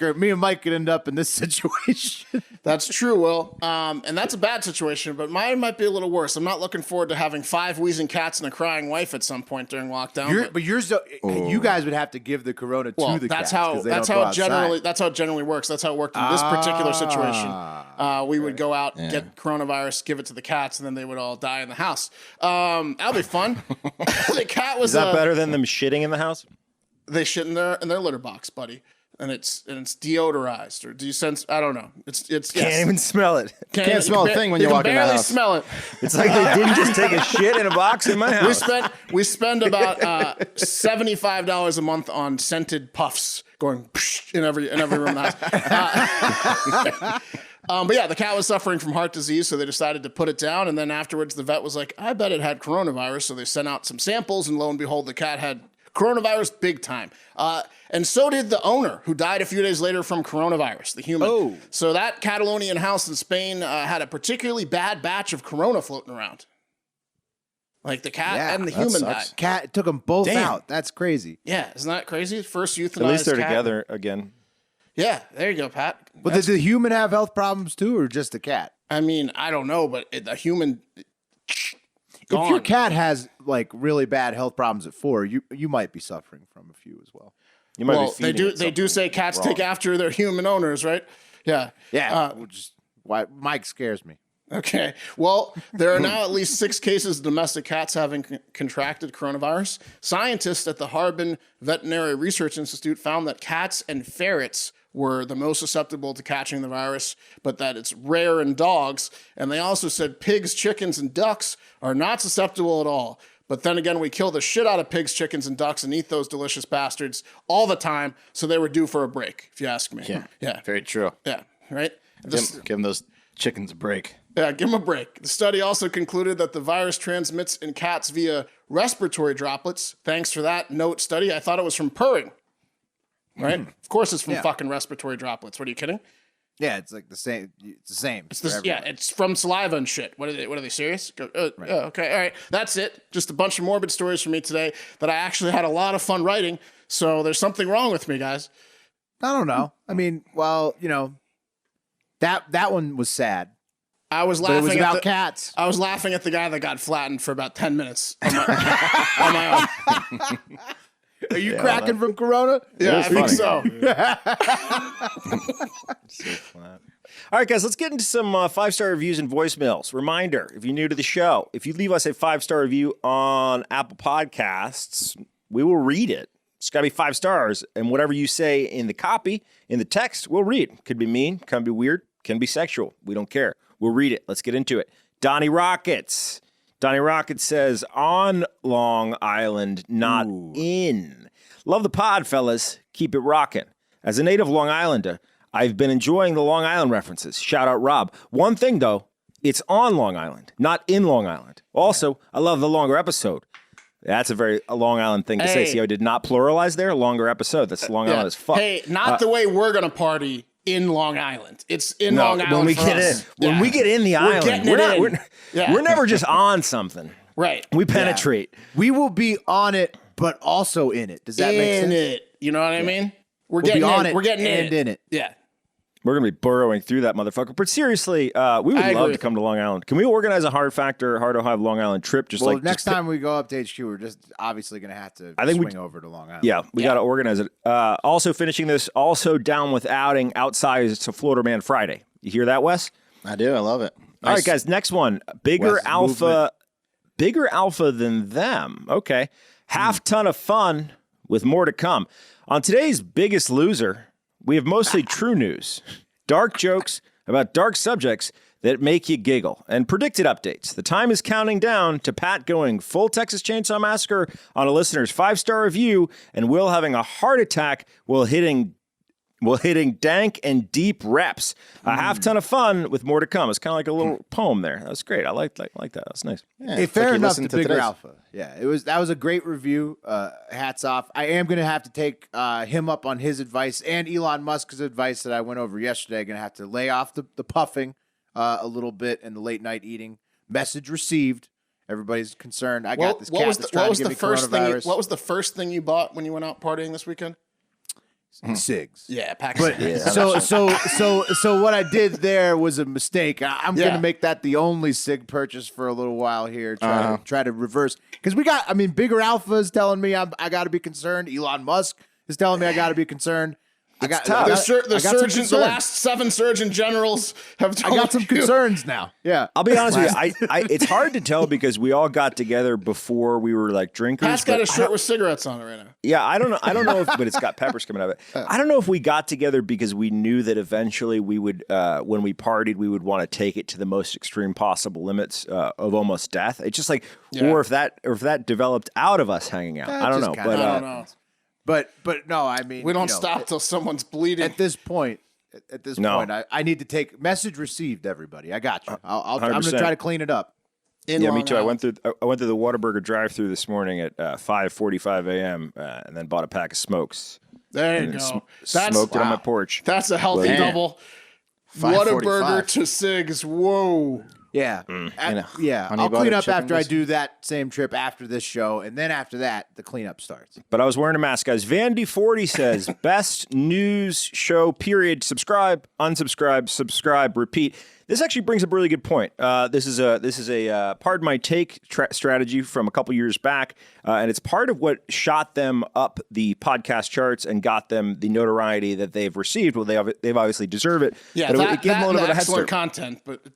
could end up in this situation. that's true, Will. And that's a bad situation, but mine might be a little worse. I'm not looking forward to having 5 wheezing cats and a crying wife at some point during lockdown. You guys would have to give the corona to the that's cats. how 'cause they that's don't how go it generally outside. that's how it generally works. That's how it worked in this particular situation. We would go out, get coronavirus, give it to the cats, and then they would all die in the house. That'll be fun. The cat was Is that better than them shitting in the house? They shit in their litter box, buddy, and it's deodorized. Or do you sense? I don't know. It's Can't even smell it. Can't smell a thing when you walk in the barely house. smell it. It's like they didn't just take a shit in a box in my house. We spend about $75 a month on scented puffs going in every room in the house. But yeah, the cat was suffering from heart disease, so they decided to put it down. And then afterwards, the vet was like, I bet it had coronavirus. So they sent out some samples, and lo and behold, the cat had coronavirus big time. And so did the owner, who died a few days later from coronavirus, the human. Oh. So that Catalonian house in Spain had a particularly bad batch of corona floating around. Like the cat and the human died. Cat took them both out. That's crazy. Yeah, isn't that crazy? First euthanized At least they're cat. together again. Yeah, there you go, Pat. But did the human have health problems too, or just the cat? I mean, I don't know, but the human... If your cat has like really bad health problems at 4, you might be suffering from a few as well. You might Well, be they do say cats take after their human owners, right? Yeah. Yeah, why Mike scares me. Okay. Well, there are now at least 6 cases of domestic cats having contracted coronavirus. Scientists at the Harbin Veterinary Research Institute found that cats and ferrets were the most susceptible to catching the virus, but that it's rare in dogs. And they also said pigs, chickens, and ducks are not susceptible at all. But then again, we kill the shit out of pigs, chickens, and ducks and eat those delicious bastards all the time, so they were due for a break, if you ask me. Yeah. Very true. Yeah, right? Give them those chickens a break. Yeah, give them a break. The study also concluded that the virus transmits in cats via respiratory droplets. Thanks for that note study. I thought it was from purring. Right? Of course it's from fucking respiratory droplets. What are you kidding? Yeah, it's like the same. It's the same. It's from saliva and shit. What are they serious? Okay, all right. That's it. Just a bunch of morbid stories for me today that I actually had a lot of fun writing. So there's something wrong with me, guys. I don't know. I mean, well, that one was sad. I was But it laughing was about cats. I was laughing at the guy that got flattened for about 10 minutes on my own. Are you cracking from Corona? Yeah, I think so. All right, guys, let's get into some 5-star reviews and voicemails. Reminder, if you're new to the show, if you leave us a 5-star review on Apple Podcasts, we will read it. It's got to be 5 stars, and whatever you say in the copy, in the text, we'll read. Could be mean, can be weird, can be sexual. We don't care. We'll read it. Let's get into it. Donnie Rockets. Donnie Rockets says, on Long Island, not in. Love the pod, fellas. Keep it rocking. As a native Long Islander, I've been enjoying the Long Island references. Shout out, Rob. One thing, though, it's on Long Island, not in Long Island. Also, I love the longer episode. That's a Long Island thing to say. See how I did not pluralize there? Longer episode. That's Long Island as fuck. Hey, not the way we're going to party in Long Island. It's in Long Island when we for get us. in. When we get in the island, we're never just on something. Right. We penetrate. We will be on it, but also in it. Does that make sense? In it. You know what I mean? We're We'll getting be on in. it We're getting and in it. Yeah. We're going to be burrowing through that motherfucker. But seriously, we would love to come to Long Island. Can we organize a Hard Ohio Long Island trip? Next time we go up to HQ, we're just obviously going to have to swing over to Long Island. Yeah, we got to organize it. Also finishing this, also down with outing outside to Florida Man Friday. You hear that, Wes? I do. I love it. All right, guys, next one. Bigger alpha than them. Okay. Half ton of fun with more to come. On today's Biggest Loser, we have mostly true news, dark jokes about dark subjects that make you giggle, and predicted updates. The time is counting down to Pat going full Texas Chainsaw Massacre on a listener's 5-star review, and Will having a heart attack while hitting dank and deep reps. A half ton of fun with more to come. It's kind of like a little poem there. That was great. I like that. That's nice. Yeah, Hey, fair like enough to Bigger Alpha. Yeah, that was a great review. Hats off. I am going to have to take him up on his advice and Elon Musk's advice that I went over yesterday. Going to have to lay off the puffing a little bit and the late night eating. Message received. Everybody's concerned. Got this cat that's trying to give me coronavirus. What was the first thing you bought when you went out partying this weekend? cigs. Yeah, pack But so what I did there was a mistake. I'm Yeah. gonna make that the only sig purchase for a little while here. Try to reverse because we got. I mean, Bigger Alpha is telling me I got to be concerned. Elon Musk is telling me I got to be concerned. I got tough. The last 7 surgeon generals have told I got some you. concerns now. Yeah, I'll be honest with you. It's hard to tell because we all got together before we were like drinkers. Pat's got but a shirt with cigarettes on it right now. Yeah, I don't know if, but it's got peppers coming out of it. I don't know if we got together because we knew that eventually we would, when we partied, we would want to take it to the most extreme possible limits of almost death. It's just like, or if that developed out of us hanging out. I don't know, but I don't know. but no, I mean We don't stop till someone's bleeding. At this point, I need to take message received. Everybody, I got you. I'm gonna 100%. try to clean it up. Yeah, me too. I went through the Whataburger drive-through this morning at 5:45 a.m. And then bought a pack of smokes. There you go. Smoked it on my porch. That's a healthy Well, yeah. double. What a 5:45. burger to cigs. Whoa. Yeah, yeah. honey I'll butter clean up chicken after I biscuit. do that same trip after this show, and then after that, the cleanup starts. But I was wearing a mask, guys. Vandy40 says, best news show, period. Subscribe, unsubscribe, subscribe, repeat. This actually brings up a really good point. This is a pardon my take strategy from a couple years back, and it's part of what shot them up the podcast charts and got them the notoriety that they've received. Well, they've obviously deserve it. Yeah, but it gave them a little bit of head excellent start. content, but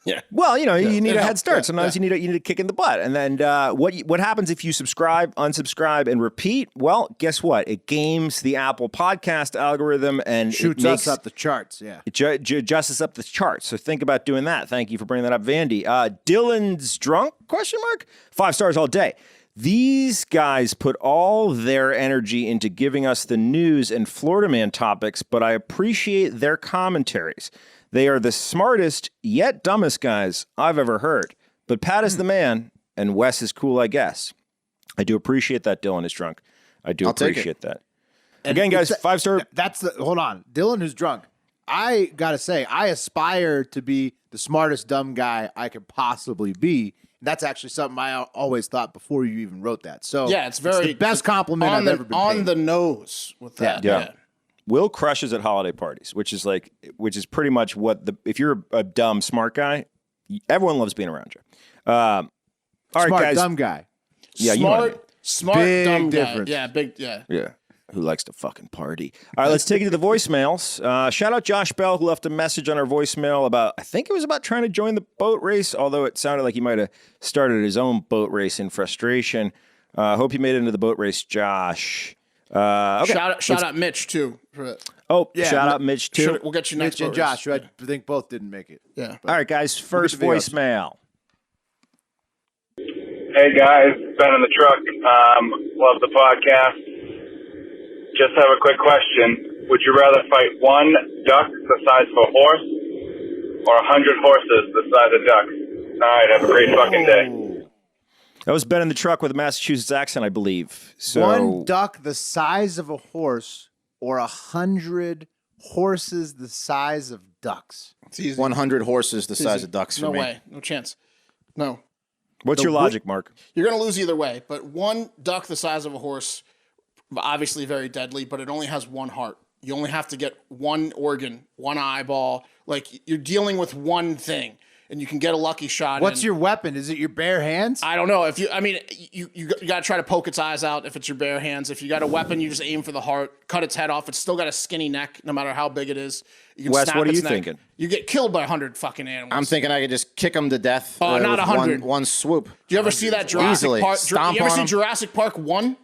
yeah. Well, you need a head helps. start. Yeah, Sometimes you need a kick in the butt. And then what happens if you subscribe, unsubscribe, and repeat? Well, guess what? It games the Apple Podcast algorithm and Shoots it makes us up the charts. Yeah. it adjusts us up the charts. So think about doing that. Thank you for bringing that up, Vandy. Dylan's drunk? ? 5 stars all day. These guys put all their energy into giving us the news and Florida Man topics, but I appreciate their commentaries. They are the smartest yet dumbest guys I've ever heard. But Pat is the man, and Wes is cool, I guess. I do appreciate that Dylan is drunk. I do appreciate that. Again, guys, 5-star. Hold on. Dylan who's drunk. I got to say, I aspire to be the smartest dumb guy I could possibly be. That's actually something I always thought before you even wrote that. So Yeah, it's the best compliment I've ever been on paid. the nose with that. Yeah. Will crushes at holiday parties, which is pretty much what if you're a dumb smart guy, everyone loves being around you. All right, Smart guys. dumb guy. Yeah, you know what I mean. Smart, Big dumb difference. guy. Yeah, big, yeah. Yeah. Who likes to fucking party? All right, let's take it to the voicemails. Shout out Josh Bell, who left a message on our voicemail I think it was about trying to join the boat race, although it sounded like he might have started his own boat race in frustration. Hope you made it into the boat race, Josh. Okay. Shout out Mitch, too. Oh, shout out Mitch, too. We'll get you next Mitch and boat Josh, who race. I think both didn't make it. Yeah. All right, guys, first the videos. voicemail. Hey guys, Ben in the truck. Love the podcast. Just have a quick question. Would you rather fight one duck the size of a horse or 100 horses the size of ducks? All right, have a great fucking day. That was Ben in the truck with a Massachusetts accent, I believe. So One duck the size of a horse or 100 horses the size of ducks. It's easy. 100 horses the size of ducks for No me. way. No chance. No. what's your logic, Mark? You're going to lose either way, but one duck the size of a horse, obviously very deadly, but it only has one heart. You only have to get one organ, one eyeball. Like, you're dealing with one thing, and you can get a lucky shot. What's your weapon? Is it your bare hands? I don't know. You got to try to poke its eyes out if it's your bare hands. If you got a weapon, you just aim for the heart, cut its head off. It's still got a skinny neck, no matter how big it is. You can Wes, snap what are its you neck. thinking? You get killed by 100 fucking animals. I'm thinking I could just kick them to death. Oh, not with 100. One swoop. Do you ever see that Jurassic Easily. Park? Stomp You ever on see 'em. Jurassic Park 1?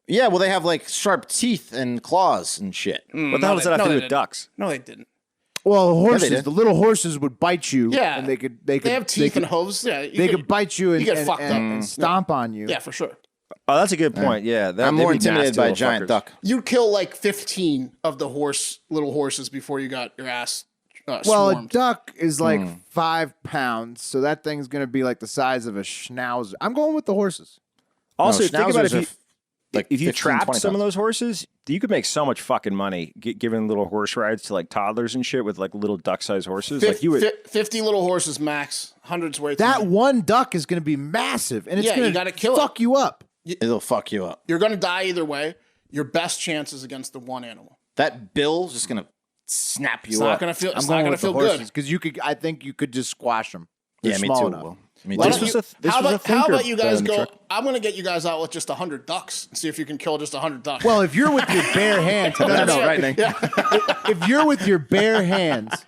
Yeah, well, they have like sharp teeth and claws and shit. What the hell does that have to do with didn't. ducks? No, they didn't. Well, horses, did. the little horses would bite you. Yeah. And they could have teeth and hooves. Yeah, They could bite you and, you get and, fucked up. and stomp on you. Yeah, for sure. Oh, that's a good point. Yeah, I'm more intimidated by a giant duck. You'd kill like 15 of the little horses before you got your ass Well, swarmed. a duck is like 5 pounds, so that thing's going to be like the size of a schnauzer. I'm going with the horses. Also, No, think about schnauzers if you 15, trapped 20 some of pounds. those horses, you could make so much fucking money giving little horse rides to like toddlers and shit with like little duck-sized horses. Like you would. 50 little horses max. Hundreds way too That many. one duck is going to be massive, and it's Yeah, you going gotta to kill it. fuck you up. It'll fuck you up. You're going to die either way. Your best chance is against the one animal. That bill's just gonna snap you It's up. not gonna feel. It's I'm not going gonna with the feel horses good. because you could. I think you could just squash them. They're Yeah, me small too. enough. Will. Me Why too. don't was you- a- this how was a about, how thinker about you guys in the go? truck. I'm gonna get you guys out with just 100 ducks and see if you can kill just 100 ducks. Well, if you're with your bare hands, no, no, no. frightening. If you're with your bare hands,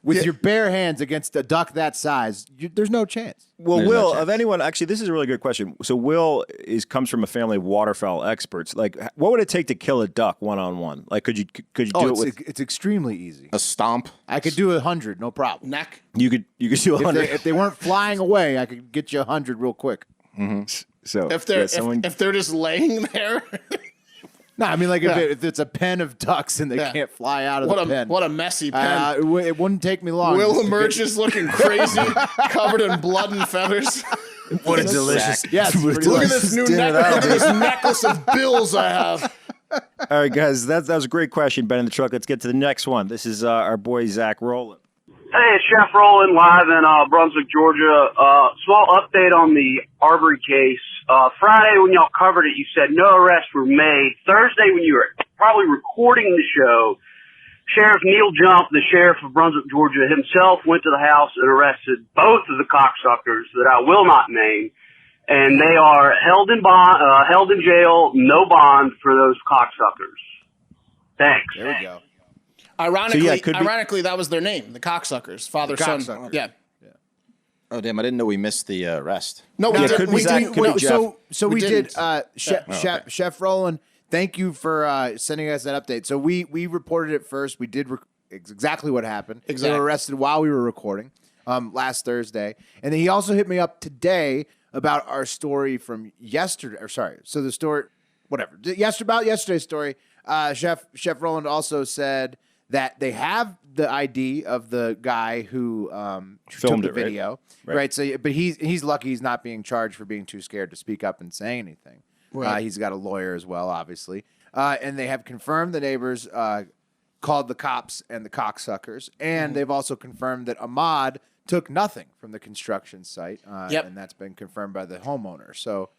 your bare hands against a duck that size, there's no chance. Well, There's no Will, chance. of anyone, actually, this is a really good question. So, Will comes from a family of waterfowl experts. Like, what would it take to kill a duck one-on-one? Like, could you do it with? It's extremely easy. A stomp. I could do 100, no problem. neck. You could do If 100. if they weren't flying away, I could get you 100 real quick. So If they're yeah, someone, if they're just laying there, No, I mean like Yeah. if it's a pen of ducks and they Yeah. can't fly out of what the a pen. what a messy pen. It wouldn't take me long. Will just to emerges looking crazy, covered in blood and feathers. what a delicious. Yes, pretty Look much. at this new Dinner necklace. that'll Look at this necklace of bills I have. All right, guys, that was a great question, Ben in the truck. Let's get to the next one. This is our boy Zach Rowland. Hey, it's Chef Roland live in Brunswick, Georgia. Small update on the Armory case. Friday when y'all covered it, you said no arrests were made. Thursday when you were probably recording the show, Sheriff Neil Jump, the sheriff of Brunswick, Georgia himself, went to the house and arrested both of the cocksuckers that I will not name. And they are held in jail, no bond for those cocksuckers. Thanks. There we go. Ironically, So, yeah, it could be- ironically, that was their name, the cocksuckers, father son. cocksuckers. Yeah. Oh damn! I didn't know we missed the arrest. No, we Yeah, did. could be We Zach, didn't. could be we- Jeff. So We we did. didn't. Chef Roland, thank you for sending us that update. So we reported it first. We did exactly what happened. They Exactly. were arrested while we were recording last Thursday, and then he also hit me up today about our story from yesterday. Or sorry, so the story, whatever. About yesterday's story. Chef Roland also said that they have the ID of the guy who Filmed took the it, right? video, Right. right? So, but he's lucky he's not being charged for being too scared to speak up and say anything. Right. He's got a lawyer as well, obviously, and they have confirmed the neighbors called the cops and the cocksuckers, and they've also confirmed that Ahmad took nothing from the construction site, Yep. and that's been confirmed by the homeowner. So.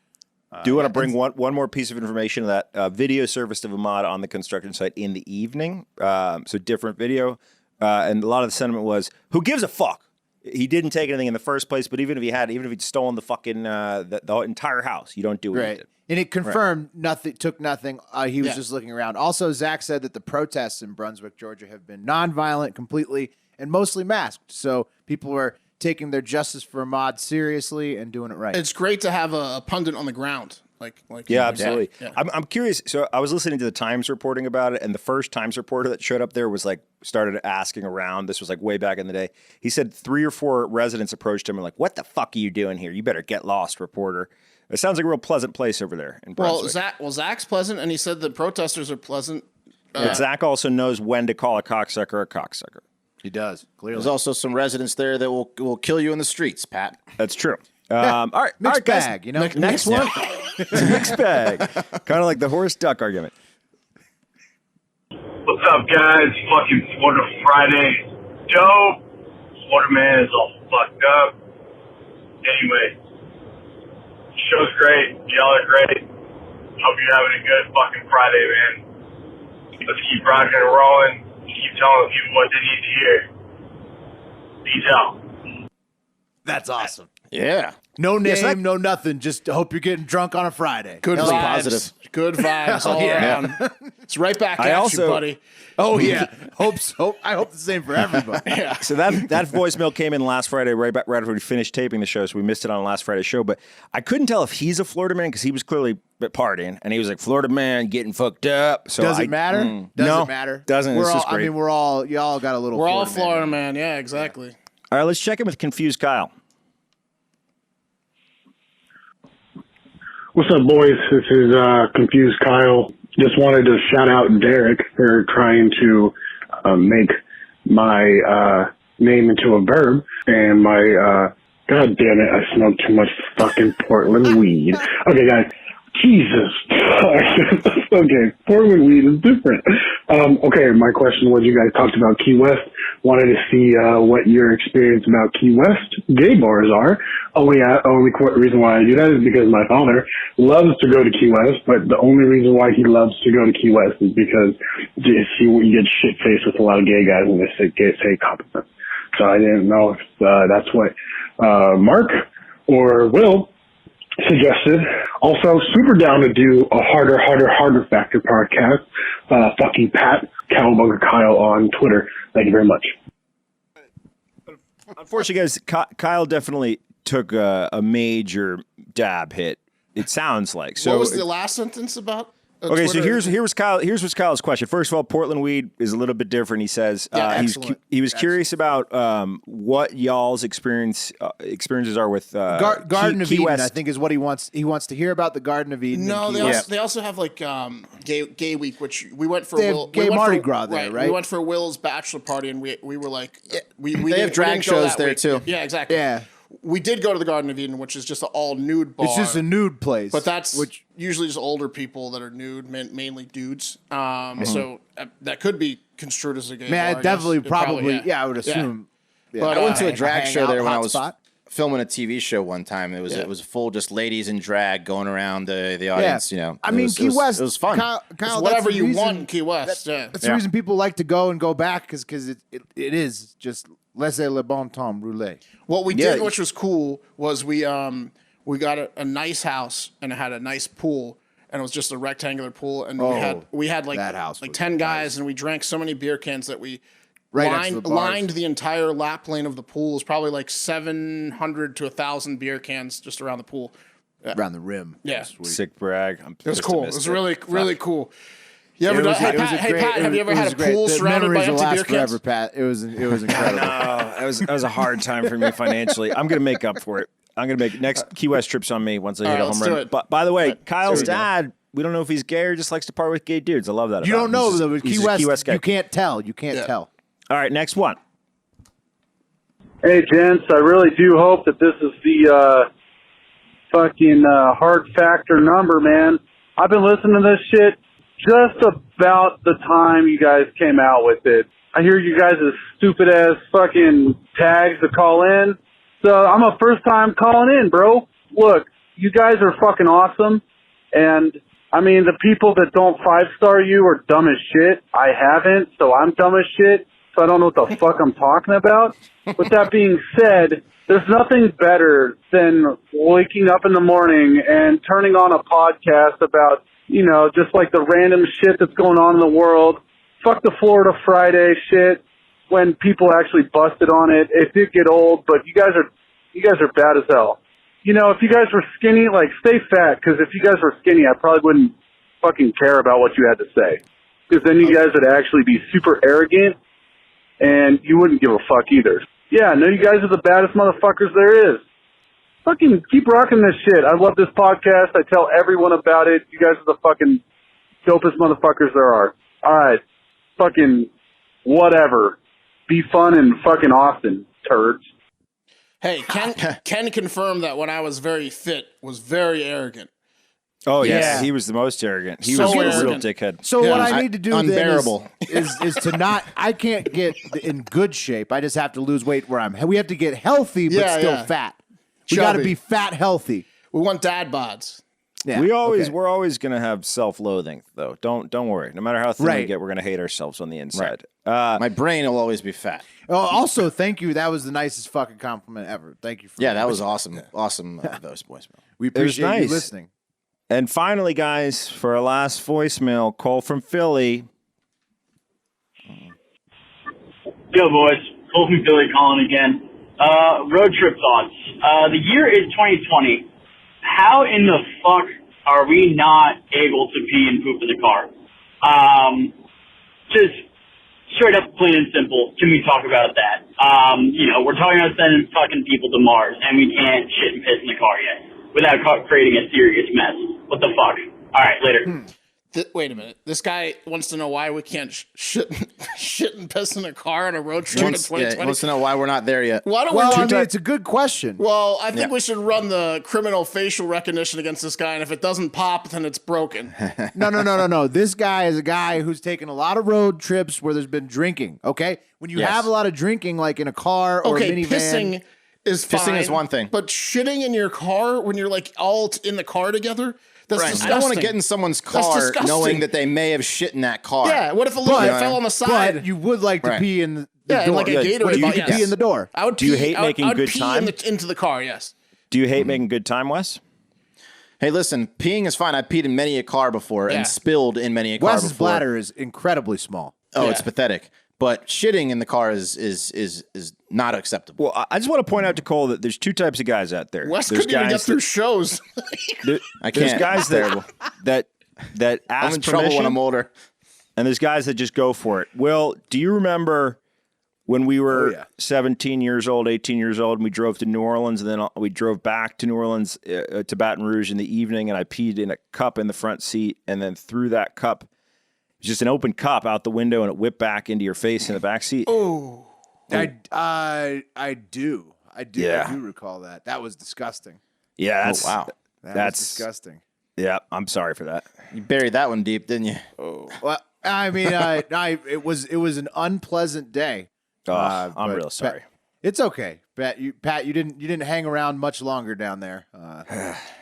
Do you want to bring one more piece of information? That video surfaced of Ahmad on the construction site in the evening. So different video. And a lot of the sentiment was, who gives a fuck? He didn't take anything in the first place, but even if he'd stolen the fucking the entire house, you don't do what he Right. did. And it confirmed nothing, took nothing. He was Yeah. just looking around. Also, Zach said that the protests in Brunswick, Georgia have been nonviolent completely and mostly masked. So people were taking their justice for Ahmad seriously and doing it right. It's great to have a pundit on the ground. Like Yeah, absolutely. Yeah. I'm curious. So I was listening to the Times reporting about it, and the first Times reporter that showed up there was started asking around. This was way back in the day. He said 3 or 4 residents approached him and "What the fuck are you doing here? You better get lost, reporter." It sounds like a real pleasant place over there in Brunswick. Zach's pleasant, and he said the protesters are pleasant. But Zach also knows when to call a cocksucker a cocksucker. He does, clearly. There's also some residents there that will kill you in the streets, Pat. That's true. All right, Mixed guys. bag, you know? Next one. It's a mixed bag. Kind of like the horse duck argument. What's up, guys? Fucking Florida Friday. Dope. Florida man is all fucked up. Anyway, show's great. Y'all are great. Hope you're having a good fucking Friday, man. Let's keep rocking and rolling. Keep telling people what they need to hear. Peace out. That's awesome. Yeah. No name, so that- no nothing. Just hope you're getting drunk on a Friday. Good Hell vibes. yeah. Positive. Good vibes all around. It's right back at also- you, buddy. Oh, yeah. Hope so. I hope the same for everybody. So that voicemail came in last Friday, right after we finished taping the show. So we missed it on last Friday's show. But I couldn't tell if he's a Florida man because he was clearly partying, and he was like, "Florida man getting fucked up." So Does it matter? Does no, it matter? doesn't. We're It's all, just I great. mean, y'all got a little We're all Florida Florida man. man. Yeah, exactly. All right, let's check in with Confused Kyle. What's up, boys? This is Confused Kyle. Just wanted to shout out Derek for trying to make my name into a verb, and my God damn it, I smoked too much fucking Portland weed. Okay, guys, Jesus. Okay, Portland weed is different. Okay, my question was, you guys talked about Key West. Wanted to see what your experience about Key West gay bars are. Only reason why I do that is because my father loves to go to Key West, but the only reason why he loves to go to Key West is because you get shit-faced with a lot of gay guys when they say compliments. So I didn't know if that's what Mark or Will suggested. Also, super down to do a harder factor podcast. Fucking Pat, Cowabunga Kyle on Twitter. Thank you very much. Unfortunately, guys, Kyle definitely took a major dab hit. It sounds like. So what was the last sentence about? Okay, Twitter? so here's Kyle's question. First of all, Portland weed is a little bit different. He says he was curious about what y'all's experiences are with Garden of Key Eden. West. I think is what he wants. He wants to hear about the Garden of Eden. No, they also have like gay week, which we went for. They have gay Mardi Gras there, right? We went for Will's bachelor party, and we were like, we They have drag shows there too. Yeah, exactly. Yeah. We did go to the Garden of Eden, which is just an all nude bar. It's just a nude place, but that's usually just older people that are nude, mainly dudes. So that could be construed as a gay bar. I definitely probably I would assume. Yeah. Yeah. But I went to a drag show there when I was spot. filming a TV show one time. It was full just ladies in drag going around the audience. Yeah. You know, I mean, Key West. It was fun. Kyle, It's whatever you want in Key West. That's the reason people like to go and go back because it is just laissez le bon temps rouler. What we did, which was cool, was we got a nice house and it had a nice pool, and it was just a rectangular pool, and we had like that house like was 10 guys, and we drank so many beer cans that we next to lined the entire lap lane of the pool. It was probably like 700 to 1,000 beer cans just around the pool. Around the rim. Yeah. Sick brag. It was cool. It was really cool. You ever It was, done, it was hey, a Pat, great, have you ever had a pool The surrounded by memories will empty beer last cans? forever, Pat. It was incredible. That was a hard time for me financially. I'm going to make up for it. I'm going to make next Key West trips on me once I hit a home run. But by the way, Kyle's dad, we don't know if he's gay or just likes to part with gay dudes. I love that. You don't know though. With He's Key a West, guy. you can't tell. You can't tell. All right, next one. Hey, gents, I really do hope that this is the fucking hard factor number, man. I've been listening to this shit just about the time you guys came out with it. I hear you guys' stupid-ass fucking tags to call in. So I'm a first-time calling in, bro. Look, you guys are fucking awesome. And, I mean, the people that don't five-star you are dumb as shit. I haven't, so I'm dumb as shit. So I don't know what the fuck I'm talking about. With that being said, there's nothing better than waking up in the morning and turning on a podcast about, you know, just like the random shit that's going on in the world. Fuck the Florida Friday shit when people actually busted on it. It did get old, but you guys are bad as hell. You know, if you guys were skinny, like, stay fat, because if you guys were skinny, I probably wouldn't fucking care about what you had to say. Because then you guys would actually be super arrogant, and you wouldn't give a fuck either. Yeah, no, you guys are the baddest motherfuckers there is. Fucking keep rocking this shit. I love this podcast. I tell everyone about it. You guys are the fucking dopest motherfuckers there are. All right. Fucking whatever. Be fun in fucking Austin, turds. Hey, Ken confirmed that when I was very fit, was very arrogant. Oh, yes. He was the most arrogant. He So was a real arrogant. dickhead. So what I need to do unbearable. then is to not. I can't get in good shape. I just have to lose weight where I'm. We have to get healthy but still fat. We got to Chubby. be fat healthy. We want dad bods. Yeah. We're always gonna have self-loathing though. Don't worry. No matter how thin we get, we're gonna hate ourselves on the inside. My brain will always be fat. Oh, also, thank you. That was the nicest fucking compliment ever. Thank you. For That was awesome. Awesome those voicemail. We appreciate nice. you listening. And finally, guys, for our last voicemail, Cole from Philly. Yo, boys. Cole from Philly calling again. Road trip thoughts. The year is 2020. How in the fuck are we not able to pee and poop in the car? Just straight up, plain and simple. Can we talk about that? You know, we're talking about sending fucking people to Mars, and we can't shit and piss in the car yet without creating a serious mess. What the fuck? All right, later. Wait a minute. This guy wants to know why we can't shit and piss in a car on a road trip in 2020. He wants to know why we're not there yet. Why don't Well, we? I mean, it's a good question. Well, I think we should run the criminal facial recognition against this guy, and if it doesn't pop, then it's broken. No. This guy is a guy who's taken a lot of road trips where there's been drinking. Okay, when you have a lot of drinking, like in a car or a minivan, pissing is fine. Pissing is one thing, but shitting in your car when you're like all in the car together. That's disgusting. I don't want to get in someone's car knowing that they may have shit in that car. Yeah, what if a little bit fell on the side? But you would like to pee in the door. Like a Gatorade. You could pee in the door. I would. Do you hate making good time? Into the car, yes. Do you hate making good time, Wes? Hey, listen, peeing is fine. I peed in many a car before and spilled in many a car Wes's before. bladder is incredibly small. Oh, it's pathetic. But shitting in the car is not acceptable. Well, I just want to point out to Cole that there's two types of guys out there. Wes couldn't even get through shows. I can't. There's guys that ask I'm in permission, trouble when I'm older. and there's guys that just go for it. Will, do you remember when we were 17 years old, 18 years old, and we drove to New Orleans, and then we drove back to New Orleans to Baton Rouge in the evening, and I peed in a cup in the front seat, and then threw that cup, just an open cup, out the window, and it whipped back into your face in the back seat? Oh, I do. I do recall that. That was disgusting. Yeah, that's wow. That's disgusting. Yeah, I'm sorry for that. You buried that one deep, didn't you? Oh, well, I mean, it was an unpleasant day. I'm real sorry. It's okay, Pat. You didn't hang around much longer down there.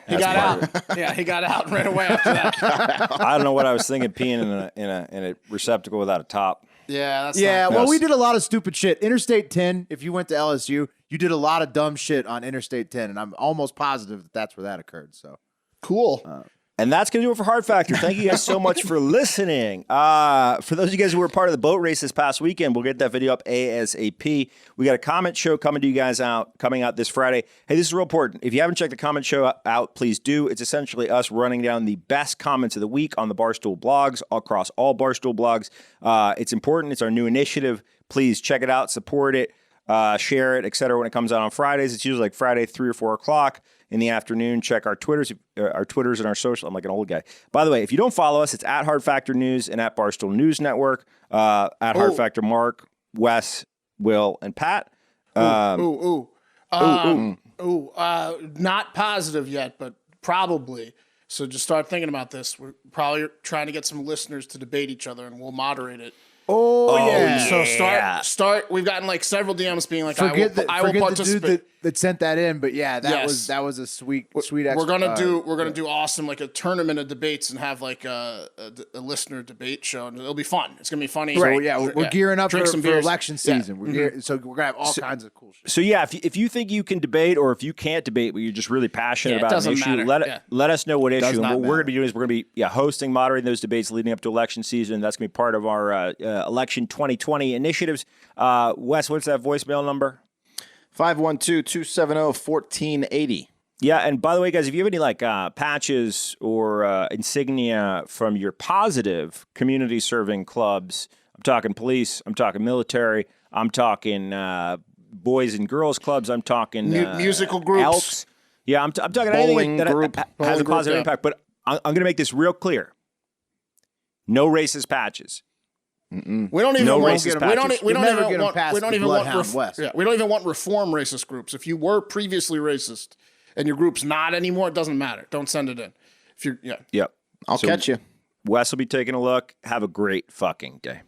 He got out. Yeah, he got out right away after that. I don't know what I was thinking, peeing in a receptacle without a top. Yeah, that's well, we did a lot of stupid shit. Interstate 10, if you went to LSU, you did a lot of dumb shit on Interstate 10, and I'm almost positive that's where that occurred. So cool. And that's going to do it for Hard Factor. Thank you guys so much for listening. For those of you guys who were part of the boat race this past weekend, we'll get that video up ASAP. We got a comment show coming to you guys coming out this Friday. Hey, this is real important. If you haven't checked the comment show out, please do. It's essentially us running down the best comments of the week on the Barstool blogs, across all Barstool blogs. It's important. It's our new initiative. Please check it out, support it, share it, etc. When it comes out on Fridays. It's usually like Friday, 3 or 4 o'clock in the afternoon. Check our Twitters and our social. I'm like an old guy. By the way, if you don't follow us, it's at Hard Factor News and at Barstool News Network, at Hard Factor Mark, Wes, Will, and Pat. Not positive yet, but probably. So just start thinking about this. We're probably trying to get some listeners to debate each other, and we'll moderate it. Oh yeah. So start. We've gotten like several DMs being like, forget I will participate. The dude that sent that in, but yeah, that was a sweet. We're gonna do awesome, like a tournament of debates, and have like a listener debate show, and it'll be fun. It's gonna be funny. Right. So yeah, we're gearing up for election season. Yeah. So we're gonna have all kinds of cool shit. So yeah, if you think you can debate, or if you can't debate, but you're just really passionate about an issue, let us know what issue. And what we're gonna be doing is we're gonna be hosting, moderating those debates leading up to election season. That's gonna be part of our election 2020 initiatives. Wes, what's that voicemail number? 512-270-1480. Yeah, and by the way, guys, if you have any like patches or insignia from your positive community serving clubs, I'm talking police, I'm talking military, I'm talking boys and girls clubs, I'm talking musical groups. Elks. Yeah, I'm talking anything that has a positive impact. But I'm going to make this real clear. No racist patches. We don't even want reform racist groups. If you were previously racist and your group's not anymore, it doesn't matter. Don't send it in. If you're Yep. I'll catch you. Wes will be taking a look. Have a great fucking day.